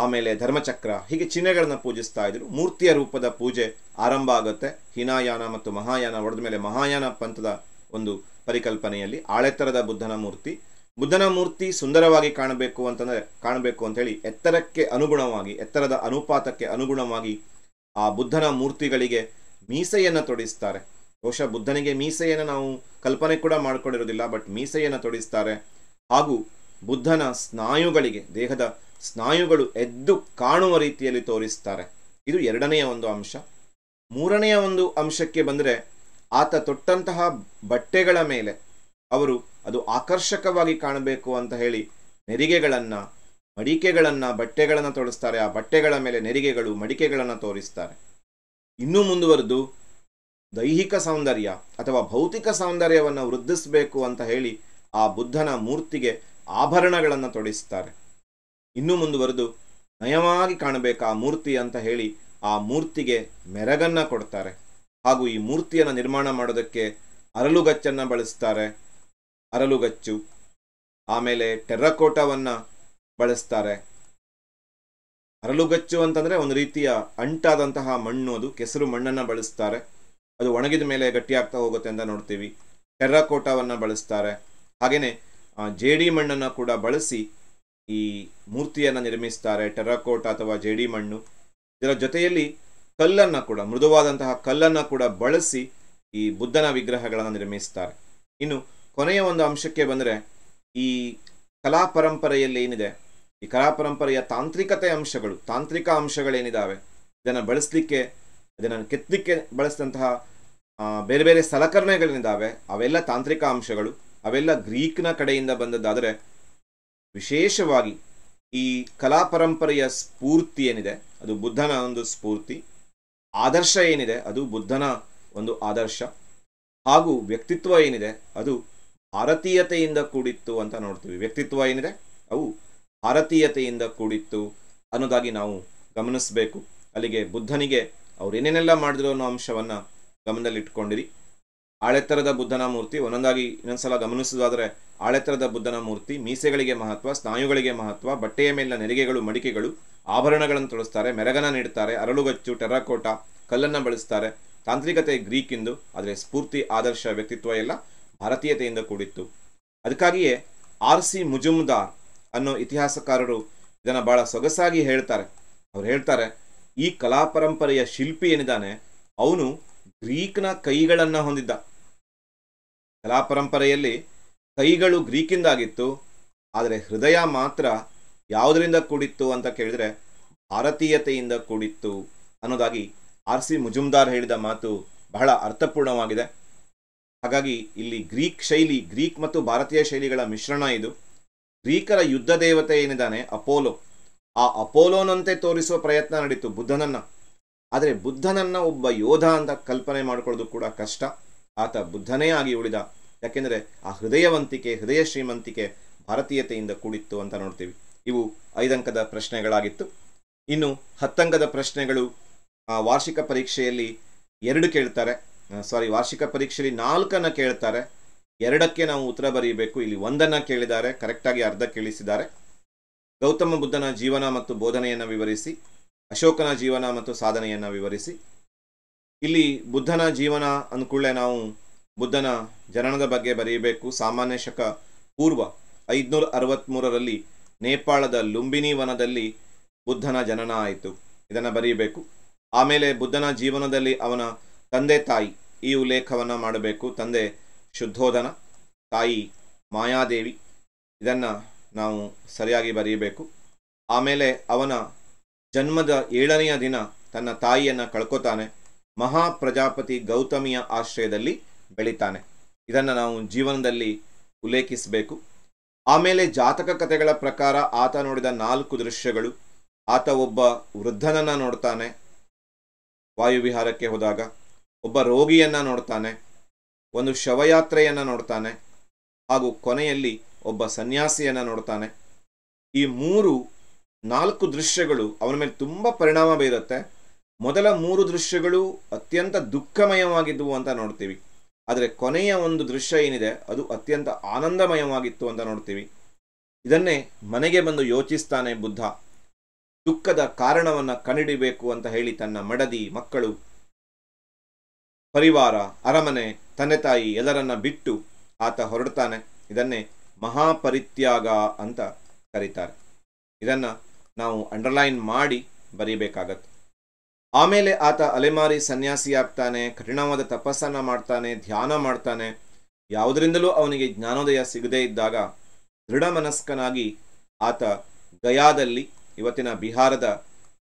ಆಮೇಲೆ ಧರ್ಮಚಕ್ರ, ಹೀಗೆ ಚಿಹ್ನೆಗಳನ್ನು ಪೂಜಿಸ್ತಾ ಇದ್ರು. ಮೂರ್ತಿಯ ರೂಪದ ಪೂಜೆ ಆರಂಭ ಆಗುತ್ತೆ ಹೀನಾಯಾನ ಮತ್ತು ಮಹಾಯಾನ ಒಡೆದ ಮೇಲೆ ಮಹಾಯಾನ ಪಂಥದ ಒಂದು ಪರಿಕಲ್ಪನೆಯಲ್ಲಿ. ಆಳೆತ್ತರದ ಬುದ್ಧನ ಮೂರ್ತಿ ಸುಂದರವಾಗಿ ಕಾಣಬೇಕು ಅಂತ ಹೇಳಿ ಎತ್ತರಕ್ಕೆ ಅನುಗುಣವಾಗಿ, ಎತ್ತರದ ಅನುಪಾತಕ್ಕೆ ಅನುಗುಣವಾಗಿ ಆ ಬುದ್ಧನ ಮೂರ್ತಿಗಳಿಗೆ ಮೀಸೆಯನ್ನು ತೊಡಿಸ್ತಾರೆ. ಬಹುಶಃ ಬುದ್ಧನಿಗೆ ಮೀಸೆಯನ್ನು ನಾವು ಕಲ್ಪನೆ ಕೂಡ ಮಾಡ್ಕೊಂಡಿರೋದಿಲ್ಲ, ಬಟ್ ಮೀಸೆಯನ್ನು ತೊಡಿಸ್ತಾರೆ. ಹಾಗೂ ಬುದ್ಧನ ಸ್ನಾಯುಗಳಿಗೆ, ದೇಹದ ಸ್ನಾಯುಗಳು ಎದ್ದು ಕಾಣುವ ರೀತಿಯಲ್ಲಿ ತೋರಿಸ್ತಾರೆ. ಇದು ಎರಡನೆಯ ಒಂದು ಅಂಶ. ಮೂರನೆಯ ಒಂದು ಅಂಶಕ್ಕೆ ಬಂದರೆ, ಆತ ತೊಟ್ಟಂತಹ ಬಟ್ಟೆಗಳ ಮೇಲೆ ಅವರು ಅದು ಆಕರ್ಷಕವಾಗಿ ಕಾಣಬೇಕು ಅಂತ ಹೇಳಿ ನೆರಿಗೆಗಳನ್ನು, ಮಡಿಕೆಗಳನ್ನು, ಬಟ್ಟೆಗಳನ್ನು ತೋರಿಸ್ತಾರೆ. ಆ ಬಟ್ಟೆಗಳ ಮೇಲೆ ನೆರಿಗೆಗಳು, ಮಡಿಕೆಗಳನ್ನು ತೋರಿಸ್ತಾರೆ. ಇನ್ನೂ ಮುಂದುವರೆದು ದೈಹಿಕ ಸೌಂದರ್ಯ ಅಥವಾ ಭೌತಿಕ ಸೌಂದರ್ಯವನ್ನು ವೃದ್ಧಿಸಬೇಕು ಅಂತ ಹೇಳಿ ಆ ಬುದ್ಧನ ಮೂರ್ತಿಗೆ ಆಭರಣಗಳನ್ನು ತೊಡಿಸ್ತಾರೆ. ಇನ್ನೂ ಮುಂದುವರೆದು ನಯವಾಗಿ ಕಾಣಬೇಕು ಆ ಮೂರ್ತಿ ಅಂತ ಹೇಳಿ ಆ ಮೂರ್ತಿಗೆ ಮೆರಗನ್ನು ಕೊಡ್ತಾರೆ. ಹಾಗೂ ಈ ಮೂರ್ತಿಯನ್ನು ನಿರ್ಮಾಣ ಮಾಡೋದಕ್ಕೆ ಅರಳುಗಚ್ಚನ್ನು ಬಳಸ್ತಾರೆ. ಅರಳುಗಚ್ಚು, ಆಮೇಲೆ ಟೆರ್ರಕೋಟವನ್ನು ಬಳಸ್ತಾರೆ. ಅರಳುಗಚ್ಚು ಅಂತಂದರೆ ಒಂದು ರೀತಿಯ ಅಂಟಾದಂತಹ ಮಣ್ಣು, ಅದು ಕೆಸರು ಮಣ್ಣನ್ನು ಬಳಸ್ತಾರೆ. ಅದು ಒಣಗಿದ ಮೇಲೆ ಗಟ್ಟಿಯಾಗ್ತಾ ಹೋಗುತ್ತೆ ಅಂತ ನೋಡ್ತೀವಿ. ಟೆರ್ರಕೋಟವನ್ನು ಬಳಸ್ತಾರೆ. ಹಾಗೆಯೇ ಜೇಡಿ ಮಣ್ಣನ್ನು ಕೂಡ ಬಳಸಿ ಈ ಮೂರ್ತಿಯನ್ನು ನಿರ್ಮಿಸ್ತಾರೆ. ಟೆರ್ರಕೋಟ ಅಥವಾ ಜೇಡಿ ಮಣ್ಣು. ಇದರ ಜೊತೆಯಲ್ಲಿ ಕಲ್ಲನ್ನು ಕೂಡ, ಮೃದುವಾದಂತಹ ಕಲ್ಲನ್ನು ಕೂಡ ಬಳಸಿ ಈ ಬುದ್ಧನ ವಿಗ್ರಹಗಳನ್ನು ನಿರ್ಮಿಸ್ತಾರೆ. ಇನ್ನು ಕೊನೆಯ ಒಂದು ಅಂಶಕ್ಕೆ ಬಂದರೆ, ಈ ಕಲಾ ಪರಂಪರೆಯಲ್ಲಿ ಏನಿದೆ, ಈ ಕಲಾ ಪರಂಪರೆಯ ತಾಂತ್ರಿಕತೆ ಅಂಶಗಳು, ತಾಂತ್ರಿಕ ಅಂಶಗಳೇನಿದ್ದಾವೆ, ಇದನ್ನು ಬಳಸಲಿಕ್ಕೆ, ಇದನ್ನು ಕೆತ್ತಲಿಕ್ಕೆ ಬಳಸಿದಂತಹ ಬೇರೆ ಬೇರೆ ಸಲಕರಣೆಗಳೇನಿದ್ದಾವೆ, ಅವೆಲ್ಲ ತಾಂತ್ರಿಕ ಅಂಶಗಳು. ಅವೆಲ್ಲ ಗ್ರೀಕ್ನ ಕಡೆಯಿಂದ ಬಂದದ್ದಾದರೆ, ವಿಶೇಷವಾಗಿ ಈ ಕಲಾ ಪರಂಪರೆಯ ಸ್ಫೂರ್ತಿ ಏನಿದೆ ಅದು ಬುದ್ಧನ ಒಂದು ಸ್ಫೂರ್ತಿ. ಆದರ್ಶ ಏನಿದೆ ಅದು ಬುದ್ಧನ ಒಂದು ಆದರ್ಶ. ಹಾಗೂ ವ್ಯಕ್ತಿತ್ವ ಏನಿದೆ ಅದು ಭಾರತೀಯತೆಯಿಂದ ಕೂಡಿತ್ತು ಅಂತ ನೋಡ್ತೀವಿ. ವ್ಯಕ್ತಿತ್ವ ಏನಿದೆ ಅವು ಭಾರತೀಯತೆಯಿಂದ ಕೂಡಿತ್ತು ಅನ್ನೋದಾಗಿ ನಾವು ಗಮನಿಸಬೇಕು. ಅಲ್ಲಿಗೆ ಬುದ್ಧನಿಗೆ ಅವ್ರು ಏನೇನೆಲ್ಲ ಮಾಡಿದ್ರು ಅನ್ನೋ ಅಂಶವನ್ನು ಗಮನದಲ್ಲಿಟ್ಕೊಂಡಿರಿ. ಆಳೆತ್ತರದ ಬುದ್ಧನ ಮೂರ್ತಿ ಒಂದೊಂದಾಗಿ ಇನ್ನೊಂದ್ಸಲ ಗಮನಿಸೋದಾದರೆ, ಆಳೆತ್ತರದ ಬುದ್ಧನ ಮೂರ್ತಿ ಮೀಸೆಗಳಿಗೆ ಮಹತ್ವ, ಸ್ನಾಯುಗಳಿಗೆ ಮಹತ್ವ, ಬಟ್ಟೆಯ ಮೇಲಿನ ನೆರಿಗೆಗಳು ಮಡಿಕೆಗಳು, ಆಭರಣಗಳನ್ನು ತೊಡಿಸ್ತಾರೆ, ಮೆರಗನ ನೀಡ್ತಾರೆ, ಅರಳುಗಚ್ಚು, ಟೆರ್ರಕೋಟಾ, ಕಲ್ಲನ್ನು ಬಳಸ್ತಾರೆ. ತಾಂತ್ರಿಕತೆ ಗ್ರೀಕಿಂದು, ಆದರೆ ಸ್ಫೂರ್ತಿ, ಆದರ್ಶ, ವ್ಯಕ್ತಿತ್ವ ಎಲ್ಲ ಭಾರತೀಯತೆಯಿಂದ ಕೂಡಿತ್ತು. ಅದಕ್ಕಾಗಿಯೇ R.C. ಮುಜುಮ್ದಾರ್ ಅನ್ನೋ ಇತಿಹಾಸಕಾರರು ಇದನ್ನು ಬಹಳ ಸೊಗಸಾಗಿ ಹೇಳ್ತಾರೆ. ಅವ್ರು ಹೇಳ್ತಾರೆ, ಈ ಕಲಾ ಪರಂಪರೆಯ ಶಿಲ್ಪಿ ಏನಿದ್ದಾನೆ ಅವನು ಗ್ರೀಕ್ನ ಕೈಗಳನ್ನು ಹೊಂದಿದ್ದ. ಕಲಾ ಪರಂಪರೆಯಲ್ಲಿ ಕೈಗಳು ಗ್ರೀಕಿಂದಾಗಿತ್ತು, ಆದರೆ ಹೃದಯ ಮಾತ್ರ ಯಾವುದರಿಂದ ಕೂಡಿತ್ತು ಅಂತ ಕೇಳಿದರೆ ಭಾರತೀಯತೆಯಿಂದ ಕೂಡಿತ್ತು ಅನ್ನೋದಾಗಿ R.C. ಮುಜುಮ್ದಾರ್ ಹೇಳಿದ ಮಾತು ಬಹಳ ಅರ್ಥಪೂರ್ಣವಾಗಿದೆ. ಹಾಗಾಗಿ ಇಲ್ಲಿ ಗ್ರೀಕ್ ಮತ್ತು ಭಾರತೀಯ ಶೈಲಿಗಳ ಮಿಶ್ರಣ ಇದು. ಗ್ರೀಕರ ಯುದ್ಧ ದೇವತೆ ಏನಿದ್ದಾನೆ ಅಪೋಲೋ, ಆ ಅಪೋಲೋನಂತೆ ತೋರಿಸುವ ಪ್ರಯತ್ನ ನಡೀತು ಬುದ್ಧನನ್ನು. ಆದರೆ ಬುದ್ಧನನ್ನು ಒಬ್ಬ ಯೋಧ ಅಂತ ಕಲ್ಪನೆ ಮಾಡಿಕೊಳ್ಳೋದು ಕೂಡ ಕಷ್ಟ. ಆತ ಬುದ್ಧನೇ ಆಗಿ ಉಳಿದ. ಯಾಕೆಂದರೆ ಆ ಹೃದಯವಂತಿಕೆ, ಹೃದಯ ಶ್ರೀಮಂತಿಕೆ ಭಾರತೀಯತೆಯಿಂದ ಕೂಡಿತ್ತು ಅಂತ ನೋಡ್ತೀವಿ. ಇವು 5 ಅಂಕದ ಪ್ರಶ್ನೆಗಳಾಗಿತ್ತು. ಇನ್ನು 10 ಅಂಕದ ಪ್ರಶ್ನೆಗಳು ವಾರ್ಷಿಕ ಪರೀಕ್ಷೆಯಲ್ಲಿ 2 ಕೇಳ್ತಾರೆ. ವಾರ್ಷಿಕ ಪರೀಕ್ಷೆಯಲ್ಲಿ 4 ಕೇಳ್ತಾರೆ. 2ಕ್ಕೆ ನಾವು ಉತ್ತರ ಬರೀಬೇಕು. ಇಲ್ಲಿ 1 ಕೇಳಿದ್ದಾರೆ, ಕರೆಕ್ಟಾಗಿ ಅರ್ಧ ಕೇಳಿಸಿದ್ದಾರೆ. ಗೌತಮ ಬುದ್ಧನ ಜೀವನ ಮತ್ತು ಬೋಧನೆಯನ್ನು ವಿವರಿಸಿ, ಅಶೋಕನ ಜೀವನ ಮತ್ತು ಸಾಧನೆಯನ್ನು ವಿವರಿಸಿ. ಇಲ್ಲಿ ಬುದ್ಧನ ಜೀವನ ಅಂದ್ಕೂಡಲೇ ನಾವು ಬುದ್ಧನ ಜನನದ ಬಗ್ಗೆ ಬರೆಯಬೇಕು. ಸಾಮಾನ್ಯ ಶಕ ಪೂರ್ವ 563ರಲ್ಲಿ ನೇಪಾಳದ ಲುಂಬಿನಿ ವನದಲ್ಲಿ ಬುದ್ಧನ ಜನನ ಆಯಿತು. ಇದನ್ನು ಬರೆಯಬೇಕು. ಆಮೇಲೆ ಬುದ್ಧನ ಜೀವನದಲ್ಲಿ ಅವನ ತಂದೆ ತಾಯಿ ಈ ಉಲ್ಲೇಖವನ್ನು ಮಾಡಬೇಕು. ತಂದೆ ಶುದ್ಧೋಧನ, ತಾಯಿ ಮಾಯಾದೇವಿ. ಇದನ್ನು ನಾವು ಸರಿಯಾಗಿ ಬರೆಯಬೇಕು. ಆಮೇಲೆ ಅವನ ಜನ್ಮದ 7ನೆಯ ದಿನ ತನ್ನ ತಾಯಿಯನ್ನು ಕಳ್ಕೊತಾನೆ. ಮಹಾಪ್ರಜಾಪತಿ ಗೌತಮಿಯ ಆಶ್ರಯದಲ್ಲಿ ಬೆಳಿತಾನೆ. ಇದನ್ನು ನಾವು ಜೀವನದಲ್ಲಿ ಉಲ್ಲೇಖಿಸಬೇಕು. ಆಮೇಲೆ ಜಾತಕ ಕಥೆಗಳ ಪ್ರಕಾರ ಆತ ನೋಡಿದ 4 ದೃಶ್ಯಗಳು. ಆತ ಒಬ್ಬ ವೃದ್ಧನನ್ನು ನೋಡ್ತಾನೆ ವಾಯುವಿಹಾರಕ್ಕೆ ಹೋದಾಗ, ಒಬ್ಬ ರೋಗಿಯನ್ನು ನೋಡ್ತಾನೆ, ಒಂದು ಶವಯಾತ್ರೆಯನ್ನು ನೋಡ್ತಾನೆ, ಹಾಗೂ ಕೊನೆಯಲ್ಲಿ ಒಬ್ಬ ಸನ್ಯಾಸಿಯನ್ನು ನೋಡ್ತಾನೆ. ಈ 4 ದೃಶ್ಯಗಳು ಅವನ ಮೇಲೆ ತುಂಬ ಪರಿಣಾಮ ಬೀರುತ್ತೆ. ಮೊದಲ 3 ದೃಶ್ಯಗಳು ಅತ್ಯಂತ ದುಃಖಮಯವಾಗಿದ್ದವು ಅಂತ ನೋಡ್ತೀವಿ. ಆದರೆ ಕೊನೆಯ ಒಂದು ದೃಶ್ಯ ಏನಿದೆ ಅದು ಅತ್ಯಂತ ಆನಂದಮಯವಾಗಿತ್ತು ಅಂತ ನೋಡ್ತೀವಿ. ಇದನ್ನೇ ಮನೆಗೆ ಬಂದು ಯೋಚಿಸ್ತಾನೆ ಬುದ್ಧ. ದುಃಖದ ಕಾರಣವನ್ನು ಕಂಡುಹಿಡಿಬೇಕು ಅಂತ ಹೇಳಿ ತನ್ನ ಮಡದಿ, ಮಕ್ಕಳು, ಪರಿವಾರ, ಅರಮನೆ, ತಂದೆ ತಾಯಿ ಎಲ್ಲರನ್ನ ಬಿಟ್ಟು ಆತ ಹೊರಡ್ತಾನೆ. ಇದನ್ನೇ ಮಹಾಪರಿತ್ಯಾಗ ಅಂತ ಕರೀತಾರೆ. ಇದನ್ನು ನಾವು ಅಂಡರ್ಲೈನ್ ಮಾಡಿ ಬರೀಬೇಕಾಗತ್ತೆ. ಆಮೇಲೆ ಆತ ಅಲೆಮಾರಿ ಸನ್ಯಾಸಿಯಾಗ್ತಾನೆ, ಕಠಿಣವಾದ ತಪಸ್ಸನ್ನು ಮಾಡ್ತಾನೆ, ಧ್ಯಾನ ಮಾಡ್ತಾನೆ. ಯಾವುದರಿಂದಲೂ ಅವನಿಗೆ ಜ್ಞಾನೋದಯ ಸಿಗದೇ ಇದ್ದಾಗ ದೃಢ ಮನಸ್ಕನಾಗಿ ಆತ ಗಯಾದಲ್ಲಿ, ಇವತ್ತಿನ ಬಿಹಾರದ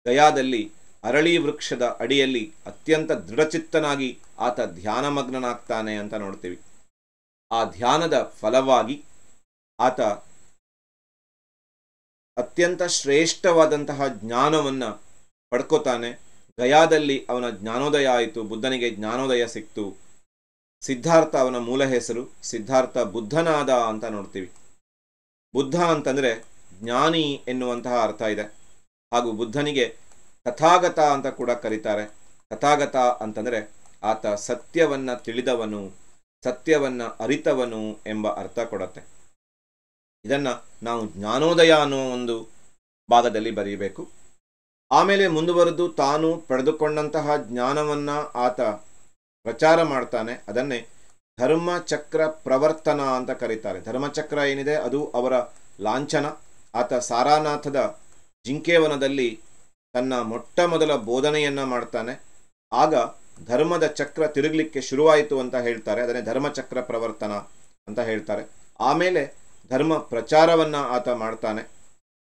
ಗಯಾದಲ್ಲಿ ಅರಳಿ ವೃಕ್ಷದ ಅಡಿಯಲ್ಲಿ ಅತ್ಯಂತ ದೃಢಚಿತ್ತನಾಗಿ ಆತ ಧ್ಯಾನಮಗ್ನನಾಗ್ತಾನೆ ಅಂತ ನೋಡ್ತೀವಿ. ಆ ಧ್ಯಾನದ ಫಲವಾಗಿ ಆತ ಅತ್ಯಂತ ಶ್ರೇಷ್ಠವಾದಂತಹ ಜ್ಞಾನವನ್ನು ಪಡ್ಕೋತಾನೆ. ಗಯಾದಲ್ಲಿ ಅವನ ಜ್ಞಾನೋದಯ ಆಯಿತು, ಬುದ್ಧನಿಗೆ ಜ್ಞಾನೋದಯ ಸಿಕ್ತು. ಸಿದ್ಧಾರ್ಥ ಅವನ ಮೂಲ ಹೆಸರು. ಸಿದ್ಧಾರ್ಥ ಬುದ್ಧನಾದ ಅಂತ ನೋಡ್ತೀವಿ. ಬುದ್ಧ ಅಂತಂದರೆ ಜ್ಞಾನಿ ಎನ್ನುವಂತಹ ಅರ್ಥ ಇದೆ. ಹಾಗೂ ಬುದ್ಧನಿಗೆ ತಥಾಗತ ಅಂತ ಕೂಡ ಕರೀತಾರೆ. ತಥಾಗತ ಅಂತಂದರೆ ಆತ ಸತ್ಯವನ್ನು ತಿಳಿದವನು, ಸತ್ಯವನ್ನು ಅರಿತವನು ಎಂಬ ಅರ್ಥ ಕೊಡುತ್ತೆ. ಇದನ್ನು ನಾವು ಜ್ಞಾನೋದಯ ಅನ್ನೋ ಒಂದು ಭಾಗದಲ್ಲಿ ಬರೀಬೇಕು. ಆಮೇಲೆ ಮುಂದುವರೆದು ತಾನು ಪಡೆದುಕೊಂಡಂತಹ ಜ್ಞಾನವನ್ನು ಆತ ಪ್ರಚಾರ ಮಾಡ್ತಾನೆ. ಅದನ್ನೇ ಧರ್ಮಚಕ್ರ ಪ್ರವರ್ತನ ಅಂತ ಕರೀತಾರೆ. ಧರ್ಮಚಕ್ರ ಏನಿದೆ ಅದು ಅವರ ಲಾಂಛನ. ಆತ ಸಾರಾನಾಥದ ಜಿಂಕೆವನದಲ್ಲಿ ತನ್ನ ಮೊಟ್ಟ ಮೊದಲ ಬೋಧನೆಯನ್ನು ಮಾಡ್ತಾನೆ. ಆಗ ಧರ್ಮದ ಚಕ್ರ ತಿರುಗಲಿಕ್ಕೆ ಶುರುವಾಯಿತು ಅಂತ ಹೇಳ್ತಾರೆ. ಅದನ್ನೇ ಧರ್ಮಚಕ್ರ ಪ್ರವರ್ತನ ಅಂತ ಹೇಳ್ತಾರೆ. ಆಮೇಲೆ ಧರ್ಮ ಪ್ರಚಾರವನ್ನು ಆತ ಮಾಡ್ತಾನೆ.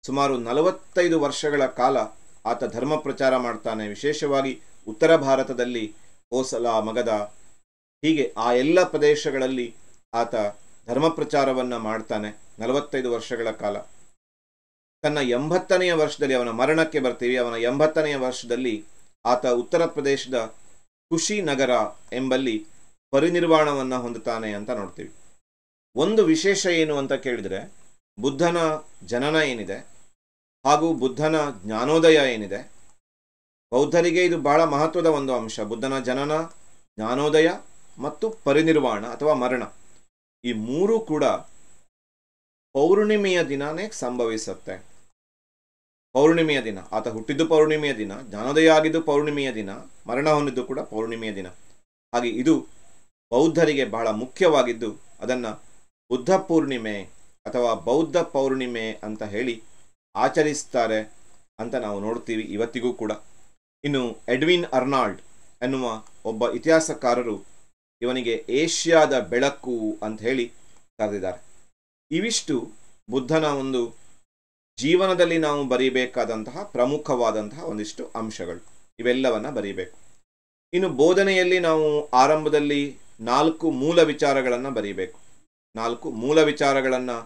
ಸುಮಾರು 45 ವರ್ಷಗಳ ಕಾಲ ಆತ ಧರ್ಮ ಪ್ರಚಾರ ಮಾಡ್ತಾನೆ. ವಿಶೇಷವಾಗಿ ಉತ್ತರ ಭಾರತದಲ್ಲಿ ಕೋಸಲ, ಮಗಧ, ಹೀಗೆ ಆ ಎಲ್ಲ ಪ್ರದೇಶಗಳಲ್ಲಿ ಆತ ಧರ್ಮ ಪ್ರಚಾರವನ್ನು ಮಾಡ್ತಾನೆ 45 ವರ್ಷಗಳ ಕಾಲ. ತನ್ನ 80ನೆಯ ವರ್ಷದಲ್ಲಿ, ಅವನ ಮರಣಕ್ಕೆ ಬರ್ತೀವಿ, ಅವನ 80ನೆಯ ವರ್ಷದಲ್ಲಿ ಆತ ಉತ್ತರ ಪ್ರದೇಶದ ಕುಶಿನಗರ ಎಂಬಲ್ಲಿ ಪರಿನಿರ್ವಾಣವನ್ನು ಹೊಂದುತ್ತಾನೆ ಅಂತ ನೋಡ್ತೀವಿ. ಒಂದು ವಿಶೇಷ ಏನು ಅಂತ ಕೇಳಿದರೆ, ಬುದ್ಧನ ಜನನ ಏನಿದೆ ಹಾಗೂ ಬುದ್ಧನ ಜ್ಞಾನೋದಯ ಏನಿದೆ, ಬೌದ್ಧರಿಗೆ ಇದು ಬಹಳ ಮಹತ್ವದ ಒಂದು ಅಂಶ. ಬುದ್ಧನ ಜನನ, ಜ್ಞಾನೋದಯ ಮತ್ತು ಪರಿನಿರ್ವಾಣ ಅಥವಾ ಮರಣ, ಈ ಮೂರೂ ಕೂಡ ಪೌರ್ಣಿಮೆಯ ದಿನನೇ ಸಂಭವಿಸುತ್ತೆ. ಪೌರ್ಣಿಮೆಯ ದಿನ, ಆತ ಹುಟ್ಟಿದ್ದು ಪೌರ್ಣಿಮೆಯ ದಿನ, ಜ್ಞಾನೋದಯ ಆಗಿದ್ದು ಪೌರ್ಣಿಮೆಯ ದಿನ, ಮರಣ ಹೊಂದಿದ್ದು ಕೂಡ ಪೌರ್ಣಿಮೆಯ ದಿನ. ಹಾಗೆ ಇದು ಬೌದ್ಧರಿಗೆ ಬಹಳ ಮುಖ್ಯವಾಗಿದ್ದು, ಅದನ್ನು ಬುದ್ಧ ಪೂರ್ಣಿಮೆ ಅಥವಾ ಬೌದ್ಧ ಪೌರ್ಣಿಮೆ ಅಂತ ಹೇಳಿ ಆಚರಿಸ್ತಾರೆ ಅಂತ ನಾವು ನೋಡ್ತೀವಿ ಇವತ್ತಿಗೂ ಕೂಡ. ಇನ್ನು ಎಡ್ವಿನ್ ಅರ್ನಾಲ್ಡ್ ಎನ್ನುವ ಒಬ್ಬ ಇತಿಹಾಸಕಾರರು ಇವನಿಗೆ ಏಷ್ಯಾದ ಬೆಳಕು ಅಂತ ಹೇಳಿ ಕರೆದಿದ್ದಾರೆ. ಇವಿಷ್ಟು ಬುದ್ಧನ ಒಂದು ಜೀವನದಲ್ಲಿ ನಾವು ಬರೀಬೇಕಾದಂತಹ ಪ್ರಮುಖವಾದಂತಹ ಒಂದಿಷ್ಟು ಅಂಶಗಳು. ಇವೆಲ್ಲವನ್ನ ಬರೀಬೇಕು. ಇನ್ನು ಬೋಧನೆಯಲ್ಲಿ ನಾವು ಆರಂಭದಲ್ಲಿ 4 ಮೂಲ ವಿಚಾರಗಳನ್ನು ಬರೀಬೇಕು. 4 ಮೂಲ ವಿಚಾರಗಳನ್ನು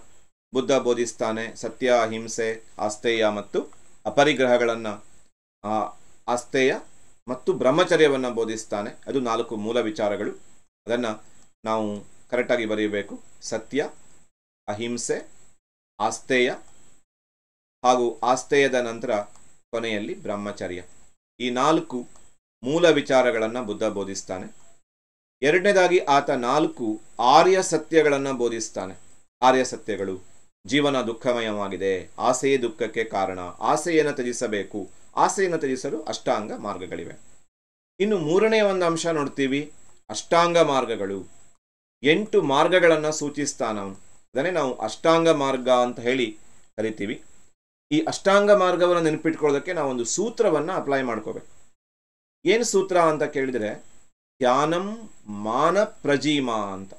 ಬುದ್ಧ ಬೋಧಿಸ್ತಾನೆ. ಸತ್ಯ, ಅಹಿಂಸೆ, ಆಸ್ತೇಯ ಮತ್ತು ಅಪರಿಗ್ರಹಗಳನ್ನು, ಆಸ್ತೇಯ ಮತ್ತು ಬ್ರಹ್ಮಚರ್ಯವನ್ನು ಬೋಧಿಸ್ತಾನೆ. ಅದು 4 ಮೂಲ ವಿಚಾರಗಳು. ಅದನ್ನು ನಾವು ಕರೆಕ್ಟಾಗಿ ಬರೀಬೇಕು. ಸತ್ಯ, ಅಹಿಂಸೆ, ಆಸ್ತೇಯ ಹಾಗೂ ಆಸ್ತೇಯದ ನಂತರ ಕೊನೆಯಲ್ಲಿ ಬ್ರಹ್ಮಚರ್ಯ. ಈ 4 ಮೂಲ ವಿಚಾರಗಳನ್ನು ಬುದ್ಧ ಬೋಧಿಸ್ತಾನೆ. ಎರಡನೇದಾಗಿ ಆತ 4 ಆರ್ಯ ಸತ್ಯಗಳನ್ನು ಬೋಧಿಸ್ತಾನೆ. ಆರ್ಯ ಸತ್ಯಗಳು: ಜೀವನ ದುಃಖಮಯವಾಗಿದೆ, ಆಸೆಯೇ ದುಃಖಕ್ಕೆ ಕಾರಣ, ಆಸೆಯನ್ನು ತ್ಯಜಿಸಬೇಕು, ಆಸೆಯನ್ನು ತ್ಯಜಿಸಲು ಅಷ್ಟಾಂಗ ಮಾರ್ಗಗಳಿವೆ. ಇನ್ನು ಮೂರನೆಯ ಒಂದು ಅಂಶ ನೋಡ್ತೀವಿ, ಅಷ್ಟಾಂಗ ಮಾರ್ಗಗಳು. 8 ಮಾರ್ಗಗಳನ್ನು ಸೂಚಿಸ್ತಾನವನು. ಅದನ್ನೇ ನಾವು ಅಷ್ಟಾಂಗ ಮಾರ್ಗ ಅಂತ ಹೇಳಿ ಕರಿತೀವಿ. ಈ ಅಷ್ಟಾಂಗ ಮಾರ್ಗವನ್ನು ನೆನಪಿಟ್ಕೊಳ್ಳೋದಕ್ಕೆ ನಾವೊಂದು ಸೂತ್ರವನ್ನು ಅಪ್ಲೈ ಮಾಡ್ಕೋಬೇಕು. ಏನು ಸೂತ್ರ ಅಂತ ಕೇಳಿದರೆ, ಧ್ಯಾನಂ ಮಾನ ಪ್ರಜೀಮ ಅಂತ.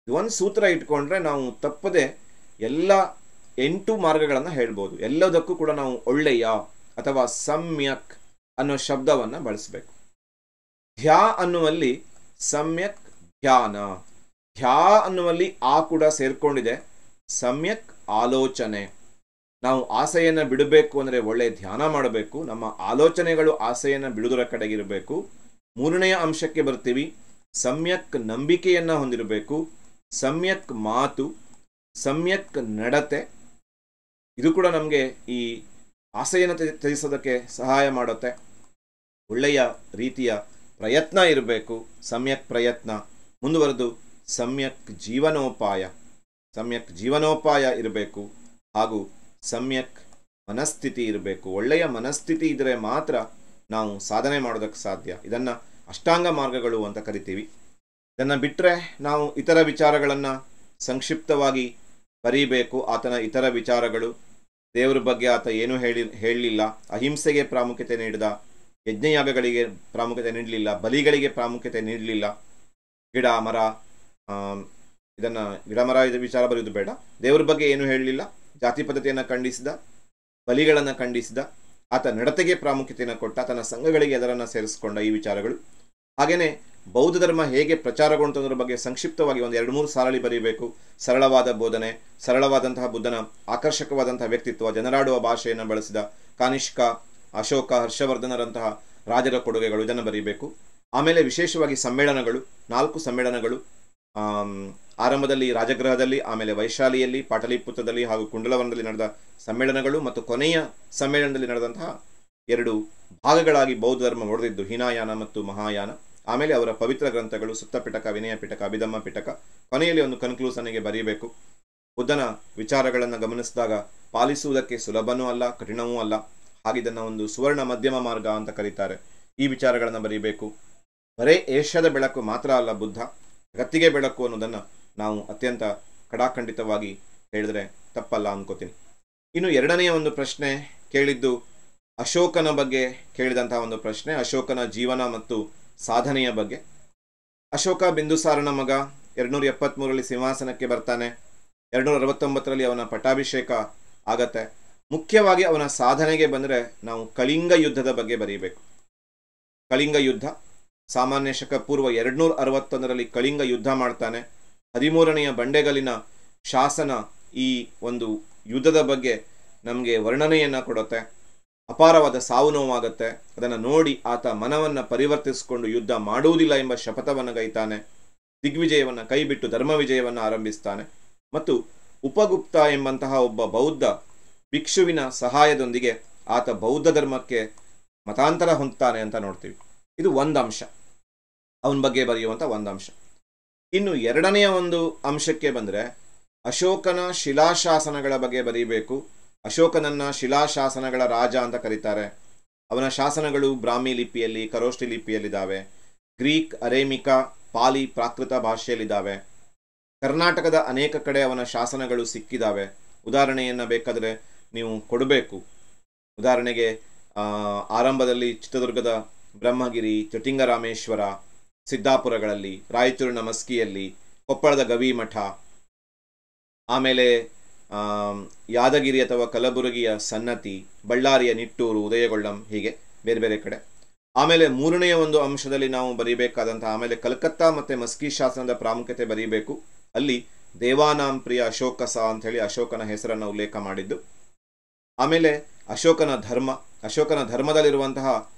ಒಂದು ಸೂತ್ರ ಇಟ್ಕೊಂಡ್ರೆ ನಾವು ತಪ್ಪದೆ ಎಲ್ಲ 8 ಮಾರ್ಗಗಳನ್ನು ಹೇಳ್ಬೋದು. ಎಲ್ಲದಕ್ಕೂ ಕೂಡ ನಾವು ಒಳ್ಳೆಯ ಅಥವಾ ಸಮ್ಯಕ್ ಅನ್ನೋ ಶಬ್ದವನ್ನು ಬಳಸಬೇಕು. ಧ್ಯಾ ಅನ್ನುವಲ್ಲಿ ಸಮ್ಯಕ್ ಧ್ಯಾನ, ಧ್ಯಾ ಅನ್ನುವಲ್ಲಿ ಆ ಕೂಡ ಸೇರ್ಕೊಂಡಿದೆ. ಸಮ್ಯಕ್ ಆಲೋಚನೆ. ನಾವು ಆಸೆಯನ್ನು ಬಿಡಬೇಕು ಅಂದರೆ ಒಳ್ಳೆ ಧ್ಯಾನ ಮಾಡಬೇಕು. ನಮ್ಮ ಆಲೋಚನೆಗಳು ಆಸೆಯನ್ನು ಬಿಡುವುದರ ಕಡೆಗಿರಬೇಕು. ಮೂರನೆಯ ಅಂಶಕ್ಕೆ ಬರ್ತೀವಿ, ಸಮ್ಯಕ್ ನಂಬಿಕೆಯನ್ನು ಹೊಂದಿರಬೇಕು, ಸಮ್ಯಕ್ ಮಾತು, ಸಮ್ಯಕ್ ನಡತೆ. ಇದು ಕೂಡ ನಮಗೆ ಈ ಆಸೆಯನ್ನು ತ್ಯಜಿಸೋದಕ್ಕೆ ಸಹಾಯ ಮಾಡುತ್ತೆ. ಒಳ್ಳೆಯ ರೀತಿಯ ಪ್ರಯತ್ನ ಇರಬೇಕು, ಸಮ್ಯಕ್ ಪ್ರಯತ್ನ. ಮುಂದುವರೆದು ಸಮ್ಯಕ್ ಜೀವನೋಪಾಯ, ಸಮ್ಯಕ್ ಜೀವನೋಪಾಯ ಇರಬೇಕು. ಹಾಗೂ ಸಮ್ಯಕ್ ಮನಸ್ಥಿತಿ ಇರಬೇಕು. ಒಳ್ಳೆಯ ಮನಸ್ಥಿತಿ ಇದ್ದರೆ ಮಾತ್ರ ನಾವು ಸಾಧನೆ ಮಾಡೋದಕ್ಕೆ ಸಾಧ್ಯ. ಇದನ್ನು ಅಷ್ಟಾಂಗ ಮಾರ್ಗಗಳು ಅಂತ ಕರಿತೀವಿ. ಇದನ್ನು ಬಿಟ್ಟರೆ ನಾವು ಇತರ ವಿಚಾರಗಳನ್ನು ಸಂಕ್ಷಿಪ್ತವಾಗಿ ಬರೀಬೇಕು. ಆತನ ಇತರ ವಿಚಾರಗಳು: ದೇವರ ಬಗ್ಗೆ ಆತ ಏನೂ ಹೇಳಲಿಲ್ಲ, ಅಹಿಂಸೆಗೆ ಪ್ರಾಮುಖ್ಯತೆ ನೀಡಿದ, ಯಜ್ಞಯಾಗಗಳಿಗೆ ಪ್ರಾಮುಖ್ಯತೆ ನೀಡಲಿಲ್ಲ, ಬಲಿಗಳಿಗೆ ಪ್ರಾಮುಖ್ಯತೆ ನೀಡಲಿಲ್ಲ, ಗಿಡ ಮರ ಇದನ್ನು ಗಿಡ ಮರ ಇದು ವಿಚಾರ ಬರೆಯೋದು ಬೇಡ. ದೇವರ ಬಗ್ಗೆ ಏನೂ ಹೇಳಲಿಲ್ಲ, ಜಾತಿ ಪದ್ಧತಿಯನ್ನು ಖಂಡಿಸಿದ, ಬಲಿಗಳನ್ನು ಖಂಡಿಸಿದ, ಆತ ನಡತೆಗೆ ಪ್ರಾಮುಖ್ಯತೆಯನ್ನು ಕೊಟ್ಟ, ತನ್ನ ಸಂಘಗಳಿಗೆ ಅದರನ್ನು ಸೇರಿಸಿಕೊಂಡ ಈ ವಿಚಾರಗಳು. ಹಾಗೆಯೇ ಬೌದ್ಧ ಧರ್ಮ ಹೇಗೆ ಪ್ರಚಾರಗೊಂಡದ್ರ ಬಗ್ಗೆ ಸಂಕ್ಷಿಪ್ತವಾಗಿ ಒಂದು 2-3 ಸಾಲಲ್ಲಿ ಬರೀಬೇಕು. ಸರಳವಾದ ಬೋಧನೆ, ಸರಳವಾದಂತಹ ಬುದ್ಧನ ಆಕರ್ಷಕವಾದಂತಹ ವ್ಯಕ್ತಿತ್ವ, ಜನರಾಡುವ ಭಾಷೆಯನ್ನು ಬಳಸಿದ ಕಾನಿಷ್ಕ, ಅಶೋಕ, ಹರ್ಷವರ್ಧನರಂತಹ ರಾಜರ ಕೊಡುಗೆಗಳು, ಇದನ್ನು ಬರೀಬೇಕು. ಆಮೇಲೆ ವಿಶೇಷವಾಗಿ ಸಮ್ಮೇಳನಗಳು, 4 ಸಮ್ಮೇಳನಗಳು. ಆರಂಭದಲ್ಲಿ ರಾಜಗೃಹದಲ್ಲಿ, ಆಮೇಲೆ ವೈಶಾಲಿಯಲ್ಲಿ, ಪಾಟಲಿಪುತ್ರದಲ್ಲಿ ಹಾಗೂ ಕುಂಡಲವನದಲ್ಲಿ ನಡೆದ ಸಮ್ಮೇಳನಗಳು ಮತ್ತು ಕೊನೆಯ ಸಮ್ಮೇಳನದಲ್ಲಿ ನಡೆದಂತಹ 2 ಭಾಗಗಳಾಗಿ ಬೌದ್ಧ ಧರ್ಮ ಒಡೆದಿದ್ದು ಹೀನಾಯಾನ ಮತ್ತು ಮಹಾಯಾನ. ಆಮೇಲೆ ಅವರ ಪವಿತ್ರ ಗ್ರಂಥಗಳು ಸುತ್ತ ಪಿಟಕ, ವಿನಯ ಪಿಟಕ, ಅಭಿಧಮ್ಮ ಪಿಟಕ. ಕೊನೆಯಲ್ಲಿ ಒಂದು ಕನ್ಕ್ಲೂಷನ್ಗೆ ಬರೀಬೇಕು. ಬುದ್ಧನ ವಿಚಾರಗಳನ್ನು ಗಮನಿಸಿದಾಗ ಪಾಲಿಸುವುದಕ್ಕೆ ಸುಲಭನೂ ಅಲ್ಲ, ಕಠಿಣವೂ ಅಲ್ಲ. ಹಾಗಿದನ್ನು ಒಂದು ಸುವರ್ಣ ಮಧ್ಯಮ ಮಾರ್ಗ ಅಂತ ಕರೀತಾರೆ. ಈ ವಿಚಾರಗಳನ್ನು ಬರೀಬೇಕು. ಬರೇ ಏಷ್ಯಾದ ಬೆಳಕು ಮಾತ್ರ ಅಲ್ಲ ಬುದ್ಧ, ಜಗತ್ತಿಗೆ ಬೆಳಕು ಅನ್ನೋದನ್ನು ನಾವು ಅತ್ಯಂತ ಕಡಾಖಂಡಿತವಾಗಿ ಹೇಳಿದ್ರೆ ತಪ್ಪಲ್ಲ ಅನ್ಕೋತೀನಿ. ಇನ್ನು ಎರಡನೆಯ ಒಂದು ಪ್ರಶ್ನೆ ಕೇಳಿದ್ದು ಅಶೋಕನ ಬಗ್ಗೆ ಕೇಳಿದಂತಹ ಒಂದು ಪ್ರಶ್ನೆ, ಅಶೋಕನ ಜೀವನ ಮತ್ತು ಸಾಧನೆಯ ಬಗ್ಗೆ. ಅಶೋಕ ಬಿಂದುಸಾರನ ಮಗ. 273ರಲ್ಲಿ ಸಿಂಹಾಸನಕ್ಕೆ ಬರ್ತಾನೆ. 269ರಲ್ಲಿ ಅವನ ಪಟ್ಟಾಭಿಷೇಕ ಆಗತ್ತೆ. ಮುಖ್ಯವಾಗಿ ಅವನ ಸಾಧನೆಗೆ ಬಂದರೆ ನಾವು ಕಳಿಂಗ ಯುದ್ಧದ ಬಗ್ಗೆ ಬರೀಬೇಕು. ಕಳಿಂಗ ಯುದ್ಧ ಸಾಮಾನ್ಯ ಶಕ ಪೂರ್ವ 261ರಲ್ಲಿ ಕಳಿಂಗ ಯುದ್ಧ ಮಾಡ್ತಾನೆ. 13ನೆಯ ಬಂಡೆಗಲ್ಲಿನ ಶಾಸನ ಈ ಒಂದು ಯುದ್ಧದ ಬಗ್ಗೆ ನಮಗೆ ವರ್ಣನೆಯನ್ನು ಕೊಡುತ್ತೆ. ಅಪಾರವಾದ ಸಾವು ನೋವಾಗುತ್ತೆ. ಅದನ್ನು ನೋಡಿ ಆತ ಮನವನ್ನು ಪರಿವರ್ತಿಸಿಕೊಂಡು ಯುದ್ಧ ಮಾಡುವುದಿಲ್ಲ ಎಂಬ ಶಪಥವನ್ನು ಗೈತಾನೆ. ದಿಗ್ವಿಜಯವನ್ನು ಕೈಬಿಟ್ಟು ಧರ್ಮ ವಿಜಯವನ್ನು ಆರಂಭಿಸ್ತಾನೆ ಮತ್ತು ಉಪಗುಪ್ತ ಎಂಬಂತಹ ಒಬ್ಬ ಬೌದ್ಧ ಭಿಕ್ಷುವಿನ ಸಹಾಯದೊಂದಿಗೆ ಆತ ಬೌದ್ಧ ಧರ್ಮಕ್ಕೆ ಮತಾಂತರ ಹೊಂದ್ತಾನೆ ಅಂತ ನೋಡ್ತೀವಿ. ಇದು ಒಂದು ಅಂಶ, ಅವನ ಬಗ್ಗೆ ಬರೆಯುವಂಥ ಒಂದು ಅಂಶ. ಇನ್ನು ಎರಡನೆಯ ಒಂದು ಅಂಶಕ್ಕೆ ಬಂದರೆ ಅಶೋಕನ ಶಿಲಾಶಾಸನಗಳ ಬಗ್ಗೆ ಬರೀಬೇಕು. ಅಶೋಕನನ್ನ ಶಿಲಾಶಾಸನಗಳ ರಾಜ ಅಂತ ಕರೀತಾರೆ. ಅವನ ಶಾಸನಗಳು ಬ್ರಾಹ್ಮಿ ಲಿಪಿಯಲ್ಲಿ, ಖರೋಷ್ಠಿ ಲಿಪಿಯಲ್ಲಿದ್ದಾವೆ. ಗ್ರೀಕ್, ಅರೇಮಿಕ, ಪಾಲಿ, ಪ್ರಾಕೃತ ಭಾಷೆಯಲ್ಲಿದ್ದಾವೆ. ಕರ್ನಾಟಕದ ಅನೇಕ ಕಡೆ ಅವನ ಶಾಸನಗಳು ಸಿಕ್ಕಿದ್ದಾವೆ. ಉದಾಹರಣೆಯನ್ನು ಬೇಕಾದರೆ ನೀವು ಕೊಡಬೇಕು. ಉದಾಹರಣೆಗೆ ಆರಂಭದಲ್ಲಿ ಚಿತ್ರದುರ್ಗದ ಬ್ರಹ್ಮಗಿರಿ, ಚಟಿಂಗರಾಮೇಶ್ವರ, ಸಿದ್ದಾಪುರಗಳಲ್ಲಿ, ರಾಯಚೂರಿನ ಮಸ್ಕಿಯಲ್ಲಿ, ಕೊಪ್ಪಳದ ಗವಿಮಠ, ಆಮೇಲೆ ಯಾದಗಿರಿ ಅಥವಾ ಕಲಬುರಗಿಯ ಸನ್ನತಿ, ಬಳ್ಳಾರಿಯ ನಿಟ್ಟೂರು, ಉದಯಗೊಳ್ಳಂ, ಹೀಗೆ ಬೇರೆ ಬೇರೆ ಕಡೆ. ಆಮೇಲೆ ಮೂರನೆಯ ಒಂದು ಅಂಶದಲ್ಲಿ ನಾವು ಬರೀಬೇಕಾದಂಥ ಆಮೇಲೆ ಕಲ್ಕತ್ತಾ ಮತ್ತು ಮಸ್ಕಿ ಶಾಸನದ ಪ್ರಾಮುಖ್ಯತೆ ಬರೀಬೇಕು. ಅಲ್ಲಿ ದೇವಾನಾಂ ಪ್ರಿಯ ಅಶೋಕಸ ಅಂಥೇಳಿ ಅಶೋಕನ ಹೆಸರನ್ನು ಉಲ್ಲೇಖ ಮಾಡಿದ್ದು. ಆಮೇಲೆ ಅಶೋಕನ ಧರ್ಮದಲ್ಲಿರುವಂತಹ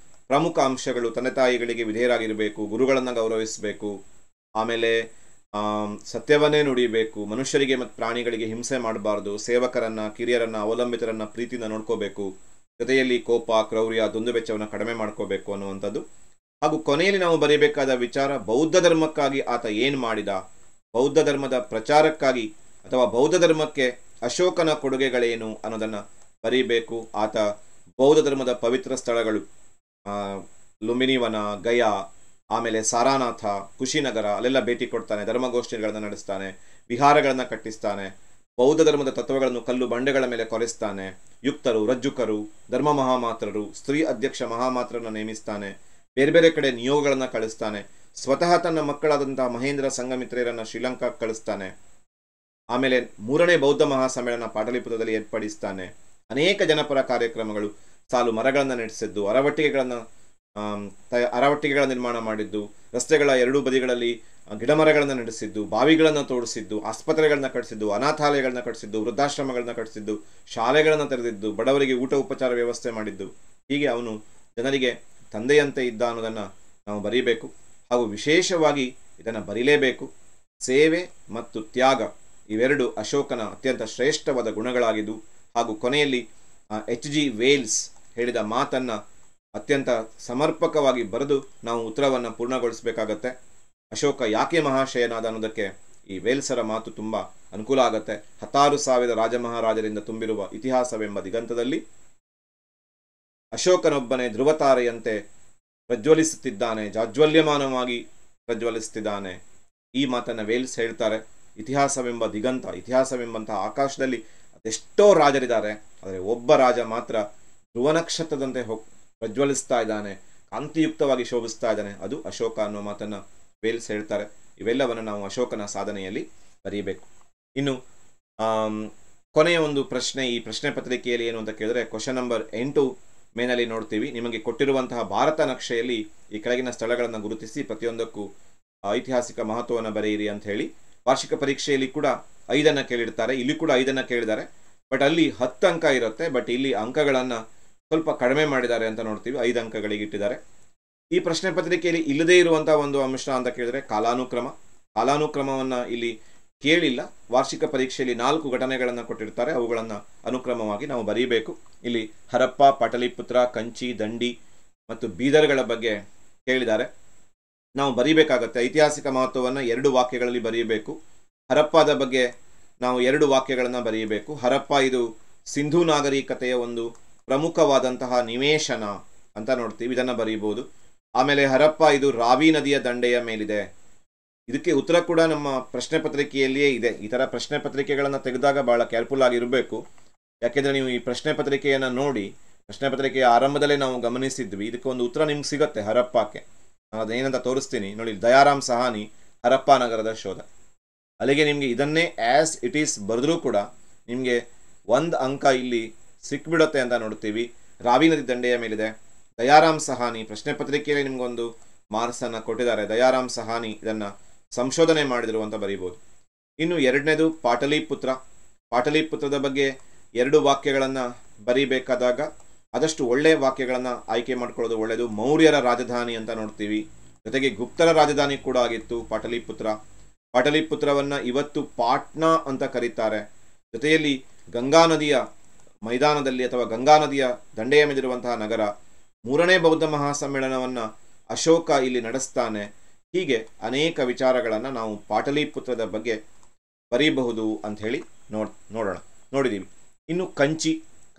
ಪ್ರಮುಖ ಅಂಶಗಳು: ತಂದೆ ತಾಯಿಗಳಿಗೆ ವಿಧೇಯರಾಗಿರಬೇಕು, ಗುರುಗಳನ್ನು ಗೌರವಿಸಬೇಕು, ಆಮೇಲೆ ಸತ್ಯವನ್ನೇ ನುಡಿಬೇಕು, ಮನುಷ್ಯರಿಗೆ ಮತ್ತು ಪ್ರಾಣಿಗಳಿಗೆ ಹಿಂಸೆ ಮಾಡಬಾರ್ದು, ಸೇವಕರನ್ನ, ಕಿರಿಯರನ್ನ, ಅವಲಂಬಿತರನ್ನ ಪ್ರೀತಿಯಿಂದ ನೋಡ್ಕೋಬೇಕು, ಜೊತೆಯಲ್ಲಿ ಕೋಪ, ಕ್ರೌರ್ಯ, ದುಂದುವೆಚ್ಚವನ್ನು ಕಡಿಮೆ ಮಾಡ್ಕೋಬೇಕು ಅನ್ನುವಂಥದ್ದು. ಹಾಗೂ ಕೊನೆಯಲ್ಲಿ ನಾವು ಬರೀಬೇಕಾದ ವಿಚಾರ ಬೌದ್ಧ ಧರ್ಮಕ್ಕಾಗಿ ಆತ ಏನು ಮಾಡಿದ, ಬೌದ್ಧ ಧರ್ಮದ ಪ್ರಚಾರಕ್ಕಾಗಿ ಅಥವಾ ಬೌದ್ಧ ಧರ್ಮಕ್ಕೆ ಅಶೋಕನ ಕೊಡುಗೆಗಳೇನು ಅನ್ನೋದನ್ನು ಬರೀಬೇಕು. ಆತ ಬೌದ್ಧ ಧರ್ಮದ ಪವಿತ್ರ ಸ್ಥಳಗಳು ಲುಂಬಿನಿವನ, ಗಯಾ, ಆಮೇಲೆ ಸಾರಾನಾಥ, ಕುಶಿನಗರ, ಅಲ್ಲೆಲ್ಲ ಭೇಟಿ ಕೊಡ್ತಾನೆ, ಧರ್ಮಗೋಷ್ಠಿಗಳನ್ನು ನಡೆಸ್ತಾನೆ, ವಿಹಾರಗಳನ್ನು ಕಟ್ಟಿಸ್ತಾನೆ, ಬೌದ್ಧ ಧರ್ಮದ ತತ್ವಗಳನ್ನು ಕಲ್ಲು ಬಂಡೆಗಳ ಮೇಲೆ ಕೊರೆಸ್ತಾನೆ, ಯುಕ್ತರು, ರಜ್ಜುಕರು, ಧರ್ಮ ಮಹಾಮಾತ್ರರು, ಸ್ತ್ರೀ ಅಧ್ಯಕ್ಷ ಮಹಾಮಾತ್ರರನ್ನು ನೇಮಿಸ್ತಾನೆ, ಬೇರೆ ಬೇರೆ ಕಡೆ ನಿಯೋಗಗಳನ್ನು ಕಳಿಸ್ತಾನೆ, ಸ್ವತಃ ತನ್ನ ಮಕ್ಕಳಾದಂತಹ ಮಹೇಂದ್ರ ಸಂಘಮಿತ್ರೆಯರನ್ನು ಶ್ರೀಲಂಕಾಕ್ಕೆ ಕಳಿಸ್ತಾನೆ. ಆಮೇಲೆ 3ನೇ ಬೌದ್ಧ ಮಹಾಸಮ್ಮೇಳನ ಪಾಟಲಿಪುತ್ರದಲ್ಲಿ ಏರ್ಪಡಿಸ್ತಾನೆ. ಅನೇಕ ಜನಪರ ಕಾರ್ಯಕ್ರಮಗಳು, ಸಾಲು ಮರಗಳನ್ನು ನೆಡೆಸಿದ್ದು, ಅರವಟ್ಟಿಗೆಗಳ ನಿರ್ಮಾಣ ಮಾಡಿದ್ದು, ರಸ್ತೆಗಳ ಎರಡೂ ಬದಿಗಳಲ್ಲಿ ಗಿಡಮರಗಳನ್ನು ನಡೆಸಿದ್ದು, ಬಾವಿಗಳನ್ನು ತೋಡಿಸಿದ್ದು, ಆಸ್ಪತ್ರೆಗಳನ್ನ ಕಟ್ಟಿಸಿದ್ದು, ಅನಾಥಾಲಯಗಳನ್ನ ಕಟ್ಟಿಸಿದ್ದು, ವೃದ್ಧಾಶ್ರಮಗಳನ್ನ ಕಟ್ಟಿಸಿದ್ದು, ಶಾಲೆಗಳನ್ನು ತೆರೆದಿದ್ದು, ಬಡವರಿಗೆ ಊಟ ಉಪಚಾರ ವ್ಯವಸ್ಥೆ ಮಾಡಿದ್ದು. ಹೀಗೆ ಅವನು ಜನರಿಗೆ ತಂದೆಯಂತೆ ಇದ್ದ ಅನ್ನೋದನ್ನು ನಾವು ಬರೀಬೇಕು. ಹಾಗೂ ವಿಶೇಷವಾಗಿ ಇದನ್ನು ಬರೀಲೇಬೇಕು. ಸೇವೆ ಮತ್ತು ತ್ಯಾಗ ಇವೆರಡು ಅಶೋಕನ ಅತ್ಯಂತ ಶ್ರೇಷ್ಠವಾದ ಗುಣಗಳಾಗಿದ್ದು, ಹಾಗೂ ಕೊನೆಯಲ್ಲಿ H.G. ವೇಲ್ಸ್ ಹೇಳಿದ ಮಾತನ್ನು ಅತ್ಯಂತ ಸಮರ್ಪಕವಾಗಿ ಬರೆದು ನಾವು ಉತ್ತರವನ್ನು ಪೂರ್ಣಗೊಳಿಸಬೇಕಾಗತ್ತೆ. ಅಶೋಕ ಯಾಕೆ ಮಹಾಶಯನಾದ ಅನ್ನೋದಕ್ಕೆ ಈ ವೇಲ್ಸರ ಮಾತು ತುಂಬ ಅನುಕೂಲ ಆಗುತ್ತೆ. 16,000 ರಾಜಮಹಾರಾಜರಿಂದ ತುಂಬಿರುವ ಇತಿಹಾಸವೆಂಬ ದಿಗಂತದಲ್ಲಿ ಅಶೋಕನೊಬ್ಬನೇ ಧ್ರುವತಾರೆಯಂತೆ ಪ್ರಜ್ವಲಿಸುತ್ತಿದ್ದಾನೆ, ಜಾಜ್ವಲ್ಯಮಾನವಾಗಿ ಪ್ರಜ್ವಲಿಸುತ್ತಿದ್ದಾನೆ. ಈ ಮಾತನ್ನು ವೇಲ್ಸ್ ಹೇಳ್ತಾರೆ. ಇತಿಹಾಸವೆಂಬ ದಿಗಂತ, ಇತಿಹಾಸವೆಂಬಂತಹ ಆಕಾಶದಲ್ಲಿ ಅದೆಷ್ಟೋ ರಾಜರಿದ್ದಾರೆ, ಆದರೆ ಒಬ್ಬ ರಾಜ ಮಾತ್ರ ಧ್ರುವ ನಕ್ಷತ್ರದಂತೆ ಪ್ರಜ್ವಲಿಸ್ತಾ ಇದ್ದಾನೆ, ಕಾಂತಿಯುಕ್ತವಾಗಿ ಶೋಭಿಸ್ತಾ ಇದ್ದಾನೆ, ಅದು ಅಶೋಕ ಅನ್ನೋ ಮಾತನ್ನು ವೇಲ್ಸ್ ಹೇಳ್ತಾರೆ. ಇವೆಲ್ಲವನ್ನು ನಾವು ಅಶೋಕನ ಸಾಧನೆಯಲ್ಲಿ ಬರೀಬೇಕು. ಇನ್ನು ಕೊನೆಯ ಒಂದು ಪ್ರಶ್ನೆ ಈ ಪ್ರಶ್ನೆ ಪತ್ರಿಕೆಯಲ್ಲಿ ಏನು ಅಂತ ಕೇಳಿದ್ರೆ, ಕ್ವಶನ್ ನಂಬರ್ 8 ಮೇನಲ್ಲಿ ನೋಡ್ತೀವಿ. ನಿಮಗೆ ಕೊಟ್ಟಿರುವಂತಹ ಭಾರತ ನಕ್ಷೆಯಲ್ಲಿ ಈ ಕೆಳಗಿನ ಸ್ಥಳಗಳನ್ನು ಗುರುತಿಸಿ ಪ್ರತಿಯೊಂದಕ್ಕೂ ಐತಿಹಾಸಿಕ ಮಹತ್ವವನ್ನು ಬರೆಯಿರಿ ಅಂತ ಹೇಳಿ. ವಾರ್ಷಿಕ ಪರೀಕ್ಷೆಯಲ್ಲಿ ಕೂಡ 5 ಕೇಳಿರ್ತಾರೆ, ಇಲ್ಲಿ ಕೂಡ 5 ಕೇಳಿದ್ದಾರೆ. ಬಟ್ ಅಲ್ಲಿ 10 ಅಂಕ ಇರುತ್ತೆ. ಬಟ್ ಇಲ್ಲಿ ಅಂಕಗಳನ್ನು ಸ್ವಲ್ಪ ಕಡಿಮೆ ಮಾಡಿದ್ದಾರೆ ಅಂತ ನೋಡ್ತೀವಿ, 5 ಅಂಕಗಳಿಗೆ ಇಟ್ಟಿದ್ದಾರೆ. ಈ ಪ್ರಶ್ನೆ ಪತ್ರಿಕೆಯಲ್ಲಿ ಇಲ್ಲದೇ ಇರುವಂತಹ ಒಂದು ಅಂಶ ಅಂತ ಕೇಳಿದ್ರೆ ಕಾಲಾನುಕ್ರಮವನ್ನು ಇಲ್ಲಿ ಕೇಳಿಲ್ಲ. ವಾರ್ಷಿಕ ಪರೀಕ್ಷೆಯಲ್ಲಿ 4 ಘಟನೆಗಳನ್ನು ಕೊಟ್ಟಿರ್ತಾರೆ, ಅವುಗಳನ್ನು ಅನುಕ್ರಮವಾಗಿ ನಾವು ಬರೀಬೇಕು. ಇಲ್ಲಿ ಹರಪ್ಪ, ಪಾಟಲಿಪುತ್ರ, ಕಂಚಿ, ದಂಡಿ ಮತ್ತು ಬೀದರ್ಗಳ ಬಗ್ಗೆ ಕೇಳಿದ್ದಾರೆ. ನಾವು ಬರೀಬೇಕಾಗತ್ತೆ. ಐತಿಹಾಸಿಕ ಮಹತ್ವವನ್ನು 2 ವಾಕ್ಯಗಳಲ್ಲಿ ಬರೀಬೇಕು. ಹರಪ್ಪದ ಬಗ್ಗೆ ನಾವು 2 ವಾಕ್ಯಗಳನ್ನು ಬರೀಬೇಕು. ಹರಪ್ಪ ಇದು ಸಿಂಧೂ ನಾಗರಿಕತೆಯ ಒಂದು ಪ್ರಮುಖವಾದಂತಹ ನಿವೇಶನ ಅಂತ ನೋಡ್ತೀವಿ, ಇದನ್ನು ಬರೀಬಹುದು. ಆಮೇಲೆ ಹರಪ್ಪ ಇದು ರಾವಿ ನದಿಯ ದಂಡೆಯ ಮೇಲಿದೆ. ಇದಕ್ಕೆ ಉತ್ತರ ಕೂಡ ನಮ್ಮ ಪ್ರಶ್ನೆ ಪತ್ರಿಕೆಯಲ್ಲಿಯೇ ಇದೆ. ಈ ಥರ ಪ್ರಶ್ನೆ ಪತ್ರಿಕೆಗಳನ್ನು ತೆಗೆದಾಗ ಭಾಳ ಕೇರ್ಫುಲ್ ಆಗಿರಬೇಕು. ಯಾಕೆಂದರೆ ನೀವು ಈ ಪ್ರಶ್ನೆ ಪತ್ರಿಕೆಯನ್ನು ನೋಡಿ, ಪ್ರಶ್ನೆ ಪತ್ರಿಕೆಯ ಆರಂಭದಲ್ಲೇ ನಾವು ಗಮನಿಸಿದ್ವಿ, ಇದಕ್ಕೆ ಒಂದು ಉತ್ತರ ನಿಮ್ಗೆ ಸಿಗುತ್ತೆ ಹರಪ್ಪಕ್ಕೆ. ನಾನು ಅದೇನಂತ ತೋರಿಸ್ತೀನಿ ನೋಡಿ. ದಯಾರಾಮ್ ಸಹಾನಿ, ಹರಪ್ಪ ನಗರದ ಶೋಧ. ಅಲ್ಲಿಗೆ ನಿಮಗೆ ಇದನ್ನೇ ಆ್ಯಸ್ ಇಟ್ ಈಸ್ ಬರೆದ್ರೂ ಕೂಡ ನಿಮಗೆ 1 ಅಂಕ ಇಲ್ಲಿ ಸಿಕ್ಬಿಡುತ್ತೆ ಅಂತ ನೋಡ್ತೀವಿ. ರಾವಿ ನದಿ ದಂಡೆಯ ಮೇಲಿದೆ. ದಯಾರಾಮ್ ಸಹಾನಿ ಪ್ರಶ್ನೆ ಪತ್ರಿಕೆಯಲ್ಲಿ ನಿಮಗೊಂದು ಮಾರ್ಕ್ಸನ್ನು ಕೊಟ್ಟಿದ್ದಾರೆ. ದಯಾರಾಮ್ ಸಹಾನಿ ಇದನ್ನು ಸಂಶೋಧನೆ ಮಾಡಿದರು ಅಂತ ಬರೀಬೋದು. ಇನ್ನು 2ನೇದು ಪಾಟಲಿಪುತ್ರದ ಬಗ್ಗೆ 2 ವಾಕ್ಯಗಳನ್ನು ಬರೀಬೇಕಾದಾಗ ಆದಷ್ಟು ಒಳ್ಳೆಯ ವಾಕ್ಯಗಳನ್ನು ಆಯ್ಕೆ ಮಾಡ್ಕೊಳ್ಳೋದು ಒಳ್ಳೆಯದು. ಮೌರ್ಯರ ರಾಜಧಾನಿ ಅಂತ ನೋಡ್ತೀವಿ, ಜೊತೆಗೆ ಗುಪ್ತರ ರಾಜಧಾನಿ ಕೂಡ ಆಗಿತ್ತು ಪಾಟಲಿಪುತ್ರ. ಪಾಟಲಿಪುತ್ರವನ್ನು ಇವತ್ತು ಪಾಟ್ನಾ ಅಂತ ಕರೀತಾರೆ. ಜೊತೆಯಲ್ಲಿ ಗಂಗಾ ನದಿಯ ಮೈದಾನದಲ್ಲಿ ಅಥವಾ ಗಂಗಾ ನದಿಯ ದಂಡೆಯ ಮೇಲಿರುವಂತಹ ನಗರ. 3ನೇ ಬೌದ್ಧ ಮಹಾಸಮ್ಮೇಳನವನ್ನು ಅಶೋಕ ಇಲ್ಲಿ ನಡೆಸ್ತಾನೆ. ಹೀಗೆ ಅನೇಕ ವಿಚಾರಗಳನ್ನು ನಾವು ಪಾಟಲಿಪುತ್ರದ ಬಗ್ಗೆ ಬರೀಬಹುದು ಅಂಥೇಳಿ ನೋಡಿದ್ದೀವಿ. ಇನ್ನು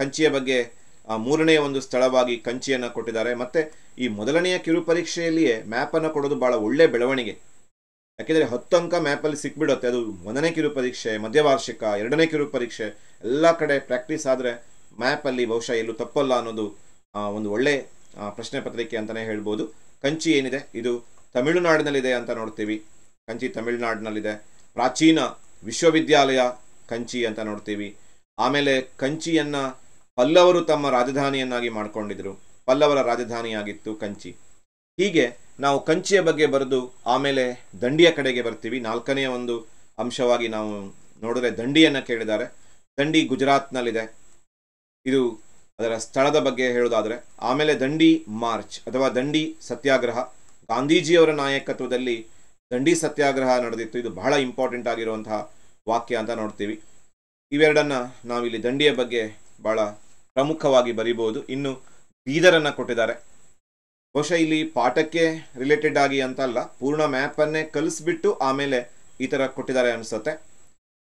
ಕಂಚಿಯ ಬಗ್ಗೆ 3ನೇ ಒಂದು ಸ್ಥಳವಾಗಿ ಕಂಚಿಯನ್ನು ಕೊಟ್ಟಿದ್ದಾರೆ. ಮತ್ತು ಈ ಮೊದಲನೆಯ ಕಿರು ಪರೀಕ್ಷೆಯಲ್ಲಿಯೇ ಮ್ಯಾಪನ್ನು ಕೊಡೋದು ಭಾಳ ಒಳ್ಳೆಯ ಬೆಳವಣಿಗೆ. ಯಾಕೆಂದರೆ 10 ಅಂಕ ಮ್ಯಾಪಲ್ಲಿ ಸಿಕ್ಬಿಡುತ್ತೆ. ಅದು 1ನೇ ಕಿರು ಪರೀಕ್ಷೆ, ಮಧ್ಯವಾರ್ಷಿಕ, 2ನೇ ಕಿರು ಪರೀಕ್ಷೆ ಎಲ್ಲ ಕಡೆ ಪ್ರಾಕ್ಟೀಸ್ ಆದರೆ ಮ್ಯಾಪಲ್ಲಿ ಬಹುಶಃ ಎಲ್ಲೂ ತಪ್ಪಲ್ಲ ಅನ್ನೋದು ಒಂದು ಒಳ್ಳೆ ಪ್ರಶ್ನೆ ಪತ್ರಿಕೆ ಅಂತಲೇ ಹೇಳ್ಬೋದು. ಕಂಚಿ ಏನಿದೆ ಇದು ತಮಿಳುನಾಡಿನಲ್ಲಿದೆ ಅಂತ ನೋಡ್ತೀವಿ. ಕಂಚಿ ತಮಿಳುನಾಡಿನಲ್ಲಿದೆ. ಪ್ರಾಚೀನ ವಿಶ್ವವಿದ್ಯಾಲಯ ಕಂಚಿ ಅಂತ ನೋಡ್ತೀವಿ. ಆಮೇಲೆ ಕಂಚಿಯನ್ನು ಪಲ್ಲವರು ತಮ್ಮ ರಾಜಧಾನಿಯನ್ನಾಗಿ ಮಾಡಿಕೊಂಡಿದ್ರು. ಪಲ್ಲವರ ರಾಜಧಾನಿಯಾಗಿತ್ತು ಕಂಚಿ. ಹೀಗೆ ನಾವು ಕಂಚಿಯ ಬಗ್ಗೆ ಬರೆದು ಆಮೇಲೆ ದಂಡಿಯ ಕಡೆಗೆ ಬರ್ತೀವಿ. 4ನೇ ಒಂದು ಅಂಶವಾಗಿ ನಾವು ನೋಡಿದ್ರೆ ದಂಡಿಯನ್ನು ಕೇಳಿದ್ದಾರೆ. ದಂಡಿ ಗುಜರಾತ್ನಲ್ಲಿದೆ. ಇದು ಅದರ ಸ್ಥಳದ ಬಗ್ಗೆ ಹೇಳೋದಾದರೆ. ಆಮೇಲೆ ದಂಡಿ ಮಾರ್ಚ್ ಅಥವಾ ದಂಡಿ ಸತ್ಯಾಗ್ರಹ, ಗಾಂಧೀಜಿಯವರ ನಾಯಕತ್ವದಲ್ಲಿ ದಂಡಿ ಸತ್ಯಾಗ್ರಹ ನಡೆದಿತ್ತು. ಇದು ಬಹಳ ಇಂಪಾರ್ಟೆಂಟ್ ಆಗಿರುವಂತಹ ವಾಕ್ಯ ಅಂತ ನೋಡ್ತೀವಿ. ಇವೆರಡನ್ನು ನಾವಿಲ್ಲಿ ದಂಡಿಯ ಬಗ್ಗೆ ಭಾಳ ಪ್ರಮುಖವಾಗಿ ಬರಿಬೋದು. ಇನ್ನು ಬೀದರನ್ನು ಕೊಟ್ಟಿದ್ದಾರೆ. ಬಹುಶಃ ಇಲ್ಲಿ ಪಾಠಕ್ಕೆ ರಿಲೇಟೆಡ್ ಆಗಿ ಅಂತಲ್ಲ, ಪೂರ್ಣ ಮ್ಯಾಪನ್ನೇ ಕಲಿಸ್ಬಿಟ್ಟು ಆಮೇಲೆ ಈ ಥರ ಕೊಟ್ಟಿದ್ದಾರೆ ಅನಿಸುತ್ತೆ.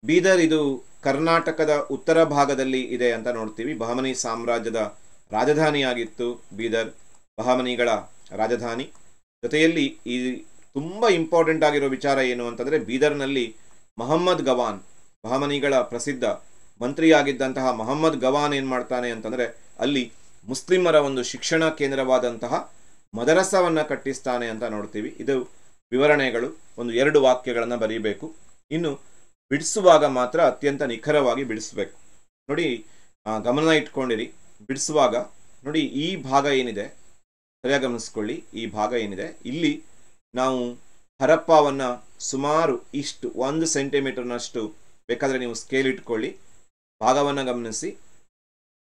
ಬೀದರ್ ಇದು ಕರ್ನಾಟಕದ ಉತ್ತರ ಭಾಗದಲ್ಲಿ ಇದೆ ಅಂತ ನೋಡ್ತೀವಿ. ಬಹಮನಿ ಸಾಮ್ರಾಜ್ಯದ ರಾಜಧಾನಿಯಾಗಿತ್ತು ಬೀದರ್, ಬಹಮನಿಗಳ ರಾಜಧಾನಿ. ಜೊತೆಯಲ್ಲಿ ಈ ತುಂಬ ಇಂಪಾರ್ಟೆಂಟ್ ಆಗಿರೋ ವಿಚಾರ ಏನು ಅಂತಂದರೆ, ಬೀದರ್ನಲ್ಲಿ ಮೊಹಮ್ಮದ್ ಗವಾನ್, ಬಹಮನಿಗಳ ಪ್ರಸಿದ್ಧ ಮಂತ್ರಿಯಾಗಿದ್ದಂತಹ ಮೊಹಮ್ಮದ್ ಗವಾನ್ ಏನು ಮಾಡ್ತಾನೆ ಅಂತಂದರೆ, ಅಲ್ಲಿ ಮುಸ್ಲಿಮರ ಒಂದು ಶಿಕ್ಷಣ ಕೇಂದ್ರವಾದಂತಹ ಮದರಸವನ್ನು ಕಟ್ಟಿಸ್ತಾನೆ ಅಂತ ನೋಡ್ತೀವಿ. ಇದು ವಿವರಣೆಗಳು. ಒಂದು 2 ವಾಕ್ಯಗಳನ್ನು ಬರೀಬೇಕು. ಇನ್ನು ಬಿಡಿಸುವಾಗ ಮಾತ್ರ ಅತ್ಯಂತ ನಿಖರವಾಗಿ ಬಿಡಿಸ್ಬೇಕು. ನೋಡಿ, ಗಮನ ಇಟ್ಕೊಂಡಿರಿ. ಬಿಡಿಸುವಾಗ ನೋಡಿ, ಈ ಭಾಗ ಏನಿದೆ ಸರಿಯಾಗಿ ಗಮನಿಸ್ಕೊಳ್ಳಿ. ಈ ಭಾಗ ಏನಿದೆ ಇಲ್ಲಿ ನಾವು ಹರಪ್ಪವನ್ನು ಸುಮಾರು ಇಷ್ಟು 1 ಸೆಂಟಿಮೀಟರ್ನಷ್ಟು, ಬೇಕಾದರೆ ನೀವು ಸ್ಕೇಲ್ ಇಟ್ಕೊಳ್ಳಿ, ಭಾಗವನ್ನು ಗಮನಿಸಿ.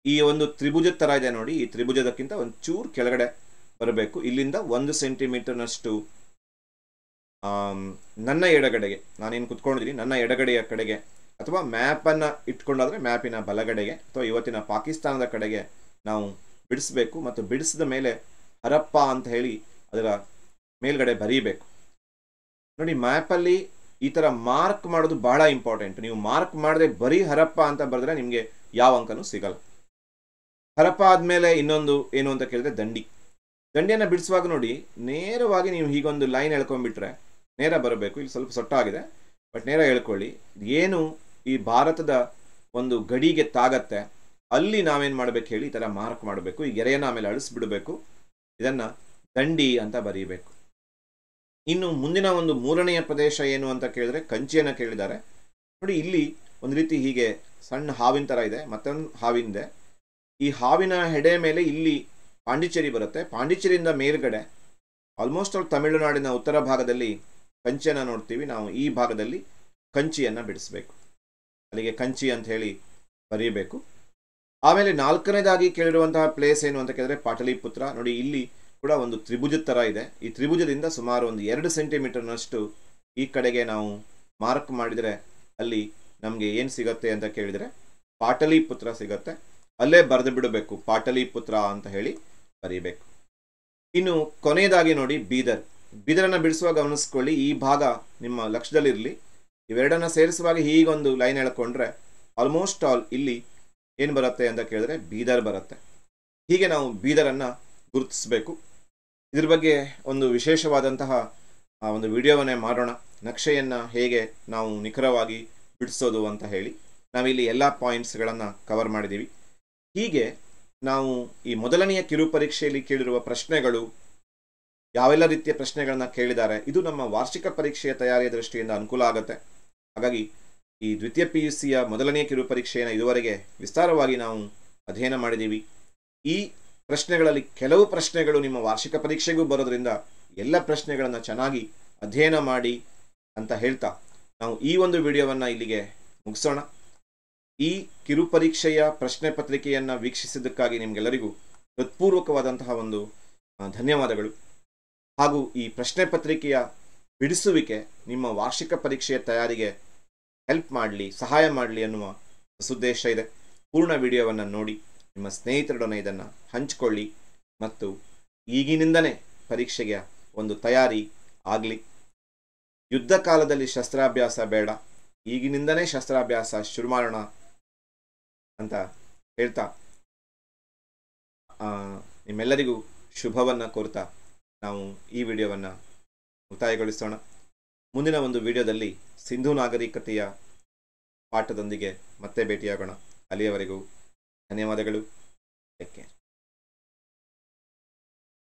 ಈ ಒಂದು ತ್ರಿಭುಜದ ಥರ ಇದೆ ನೋಡಿ, ಈ ತ್ರಿಭುಜದಕ್ಕಿಂತ ಒಂದು ಚೂರು ಕೆಳಗಡೆ ಬರಬೇಕು. ಇಲ್ಲಿಂದ 1 ಸೆಂಟಿಮೀಟರ್ನಷ್ಟು ನನ್ನ ಎಡಗಡೆಗೆ, ನಾನೇನು ಕುತ್ಕೊಂಡಿದ್ದೀನಿ ನನ್ನ ಎಡಗಡೆಯ ಕಡೆಗೆ, ಅಥವಾ ಮ್ಯಾಪನ್ನು ಇಟ್ಕೊಂಡಾದರೆ ಮ್ಯಾಪಿನ ಬಲಗಡೆಗೆ ಅಥವಾ ಇವತ್ತಿನ ಪಾಕಿಸ್ತಾನದ ಕಡೆಗೆ ನಾವು ಬಿಡಿಸ್ಬೇಕು. ಮತ್ತು ಬಿಡಿಸಿದ ಮೇಲೆ ಹರಪ್ಪ ಅಂತ ಹೇಳಿ ಅದರ ಮೇಲ್ಗಡೆ ಬರೀಬೇಕು. ನೋಡಿ, ಮ್ಯಾಪಲ್ಲಿ ಈ ಥರ ಮಾರ್ಕ್ ಮಾಡೋದು ಬಹಳ ಇಂಪಾರ್ಟೆಂಟ್. ನೀವು ಮಾರ್ಕ್ ಮಾಡದೆ ಬರೀ ಹರಪ್ಪ ಅಂತ ಬರೆದ್ರೆ ನಿಮಗೆ ಯಾವ ಅಂಕನೂ ಸಿಗಲ್ಲ. ಹರಪ್ಪ ಆದಮೇಲೆ ಇನ್ನೊಂದು ಏನು ಅಂತ ಕೇಳಿದ್ರೆ ದಂಡಿಯನ್ನು ಬಿಡಿಸುವಾಗ ನೋಡಿ, ನೇರವಾಗಿ ನೀವು ಹೀಗೊಂದು ಲೈನ್ ಎಳ್ಕೊಂಡ್ಬಿಟ್ರೆ ನೇರ ಬರಬೇಕು. ಇಲ್ಲಿ ಸ್ವಲ್ಪ ಸೊಟ್ಟಾಗಿದೆ, ಬಟ್ ನೇರ ಹೇಳ್ಕೊಳ್ಳಿ. ಏನು ಈ ಭಾರತದ ಒಂದು ಗಡಿಗೆ ತಾಗತ್ತೆ ಅಲ್ಲಿ ನಾವೇನು ಮಾಡಬೇಕು ಹೇಳಿ, ಈ ಥರ ಮಾರ್ಕ್ ಮಾಡಬೇಕು. ಈ ಗೆರೆಯನ್ನು ಆಮೇಲೆ ಅಳಿಸ್ಬಿಡಬೇಕು. ಇದನ್ನು ದಂಡಿ ಅಂತ ಬರೀಬೇಕು. ಇನ್ನು ಮುಂದಿನ ಒಂದು 3ನೆಯ ಪ್ರದೇಶ ಏನು ಅಂತ ಕೇಳಿದ್ರೆ ಕಂಚಿಯನ್ನು ಕೇಳಿದ್ದಾರೆ. ನೋಡಿ, ಇಲ್ಲಿ ಒಂದು ರೀತಿ ಹೀಗೆ ಸಣ್ಣ ಹಾವಿನ ಥರ ಇದೆ, ಮತ್ತೊಂದು ಹಾವಿನಿದೆ. ಈ ಹಾವಿನ ಹೆಡೆ ಮೇಲೆ ಇಲ್ಲಿ ಪಾಂಡಿಚೇರಿ ಬರುತ್ತೆ. ಪಾಂಡಿಚೇರಿಯಿಂದ ಮೇಲ್ಗಡೆ ಆಲ್ಮೋಸ್ಟ್ ಆಲ್ ತಮಿಳುನಾಡಿನ ಉತ್ತರ ಭಾಗದಲ್ಲಿ ಕಂಚಿಯನ್ನು ನೋಡ್ತೀವಿ. ನಾವು ಈ ಭಾಗದಲ್ಲಿ ಕಂಚಿಯನ್ನು ಬಿಡಿಸ್ಬೇಕು. ಅಲ್ಲಿಗೆ ಕಂಚಿ ಅಂತ ಹೇಳಿ ಬರೀಬೇಕು. ಆಮೇಲೆ 4ನೇದಾಗಿ ಕೇಳಿರುವಂತಹ ಪ್ಲೇಸ್ ಏನು ಅಂತ ಕೇಳಿದ್ರೆ ಪಾಟಲಿಪುತ್ರ. ನೋಡಿ, ಇಲ್ಲಿ ಕೂಡ ಒಂದು ತ್ರಿಭುಜದ ಥರ ಇದೆ. ಈ ತ್ರಿಭುಜದಿಂದ ಸುಮಾರು ಒಂದು 2 ಸೆಂಟಿಮೀಟರ್ನಷ್ಟು ಈ ಕಡೆಗೆ ನಾವು ಮಾರ್ಕ್ ಮಾಡಿದರೆ ಅಲ್ಲಿ ನಮಗೆ ಏನು ಸಿಗುತ್ತೆ ಅಂತ ಕೇಳಿದರೆ ಪಾಟಲಿಪುತ್ರ ಸಿಗುತ್ತೆ. ಅಲ್ಲೇ ಬರೆದು ಬಿಡಬೇಕು, ಪಾಟಲಿಪುತ್ರ ಅಂತ ಹೇಳಿ ಬರೀಬೇಕು. ಇನ್ನು ಕೊನೆಯದಾಗಿ ನೋಡಿ, ಬೀದರನ್ನು ಬಿಡಿಸುವಾಗ ಗಮನಿಸ್ಕೊಳ್ಳಿ. ಈ ಭಾಗ ನಿಮ್ಮ ಲಕ್ಷ್ಯದಲ್ಲಿರಲಿ. ಇವೆರಡನ್ನು ಸೇರಿಸುವಾಗ ಹೀಗೊಂದು ಲೈನ್ ಎಳ್ಕೊಂಡ್ರೆ ಆಲ್ಮೋಸ್ಟ್ ಆಲ್ ಇಲ್ಲಿ ಏನು ಬರುತ್ತೆ ಅಂತ ಕೇಳಿದ್ರೆ ಬೀದರ್ ಬರುತ್ತೆ. ಹೀಗೆ ನಾವು ಬೀದರನ್ನು ಗುರುತಿಸಬೇಕು. ಇದ್ರ ಬಗ್ಗೆ ಒಂದು ವಿಶೇಷವಾದಂತಹ ಒಂದು ವಿಡಿಯೋವನ್ನೇ ಮಾಡೋಣ, ನಕ್ಷೆಯನ್ನು ಹೇಗೆ ನಾವು ನಿಖರವಾಗಿ ಬಿಡಿಸೋದು ಅಂತ ಹೇಳಿ. ನಾವಿಲ್ಲಿ ಎಲ್ಲ ಪಾಯಿಂಟ್ಸ್ಗಳನ್ನು ಕವರ್ ಮಾಡಿದ್ದೀವಿ. ಹೀಗೆ ನಾವು ಈ ಮೊದಲನೆಯ ಕಿರು ಪರೀಕ್ಷೆಯಲ್ಲಿ ಕೇಳಿರುವ ಪ್ರಶ್ನೆಗಳು, ಯಾವೆಲ್ಲ ರೀತಿಯ ಪ್ರಶ್ನೆಗಳನ್ನು ಕೇಳಿದ್ದಾರೆ, ಇದು ನಮ್ಮ ವಾರ್ಷಿಕ ಪರೀಕ್ಷೆಯ ತಯಾರಿಯ ದೃಷ್ಟಿಯಿಂದ ಅನುಕೂಲ ಆಗುತ್ತೆ. ಹಾಗಾಗಿ ಈ ದ್ವಿತೀಯ PUCಯ ಮೊದಲನೆಯ ಕಿರು ಪರೀಕ್ಷೆಯನ್ನು ಇದುವರೆಗೆ ವಿಸ್ತಾರವಾಗಿ ನಾವು ಅಧ್ಯಯನ ಮಾಡಿದ್ದೀವಿ. ಈ ಪ್ರಶ್ನೆಗಳಲ್ಲಿ ಕೆಲವು ಪ್ರಶ್ನೆಗಳು ನಿಮ್ಮ ವಾರ್ಷಿಕ ಪರೀಕ್ಷೆಗೂ ಬರೋದ್ರಿಂದ ಎಲ್ಲ ಪ್ರಶ್ನೆಗಳನ್ನು ಚೆನ್ನಾಗಿ ಅಧ್ಯಯನ ಮಾಡಿ ಅಂತ ಹೇಳ್ತಾ ನಾವು ಈ ಒಂದು ವಿಡಿಯೋವನ್ನು ಇಲ್ಲಿಗೆ ಮುಗಿಸೋಣ. ಈ ಕಿರು ಪರೀಕ್ಷೆಯ ಪ್ರಶ್ನೆ ಪತ್ರಿಕೆಯನ್ನು ವೀಕ್ಷಿಸಿದ್ದಕ್ಕಾಗಿ ನಿಮಗೆಲ್ಲರಿಗೂ ಹೃತ್ಪೂರ್ವಕವಾದಂತಹ ಒಂದು ಧನ್ಯವಾದಗಳು. ಹಾಗೂ ಈ ಪ್ರಶ್ನೆ ಪತ್ರಿಕೆಯ ಬಿಡಿಸುವಿಕೆ ನಿಮ್ಮ ವಾರ್ಷಿಕ ಪರೀಕ್ಷೆಯ ತಯಾರಿಗೆ ಹೆಲ್ಪ್ ಮಾಡಲಿ, ಸಹಾಯ ಮಾಡಲಿ ಅನ್ನುವ ಉದ್ದೇಶ ಇದೆ. ಪೂರ್ಣ ವಿಡಿಯೋವನ್ನು ನೋಡಿ ನಿಮ್ಮ ಸ್ನೇಹಿತರೊಡನೆ ಇದನ್ನು ಹಂಚಿಕೊಳ್ಳಿ ಮತ್ತು ಈಗಿನಿಂದನೇ ಪರೀಕ್ಷೆಗೆ ಒಂದು ತಯಾರಿ ಆಗಲಿ. ಯುದ್ಧ ಕಾಲದಲ್ಲಿ ಶಸ್ತ್ರಾಭ್ಯಾಸ ಬೇಡ, ಈಗಿನಿಂದನೇ ಶಸ್ತ್ರಾಭ್ಯಾಸ ಶುರು ಮಾಡೋಣ ಅಂತ ಹೇಳ್ತಾ ನಿಮ್ಮೆಲ್ಲರಿಗೂ ಶುಭವನ್ನು ಕೋರ್ತಾ ನಾವು ಈ ವಿಡಿಯೋವನ್ನು ಮುಕ್ತಾಯಗೊಳಿಸೋಣ. ಮುಂದಿನ ಒಂದು ವಿಡಿಯೋದಲ್ಲಿ ಸಿಂಧೂ ನಾಗರಿಕತೆಯ ಪಾಠದೊಂದಿಗೆ ಮತ್ತೆ ಭೇಟಿಯಾಗೋಣ. ಅಲ್ಲಿಯವರೆಗೂ ಧನ್ಯವಾದಗಳು. Take care.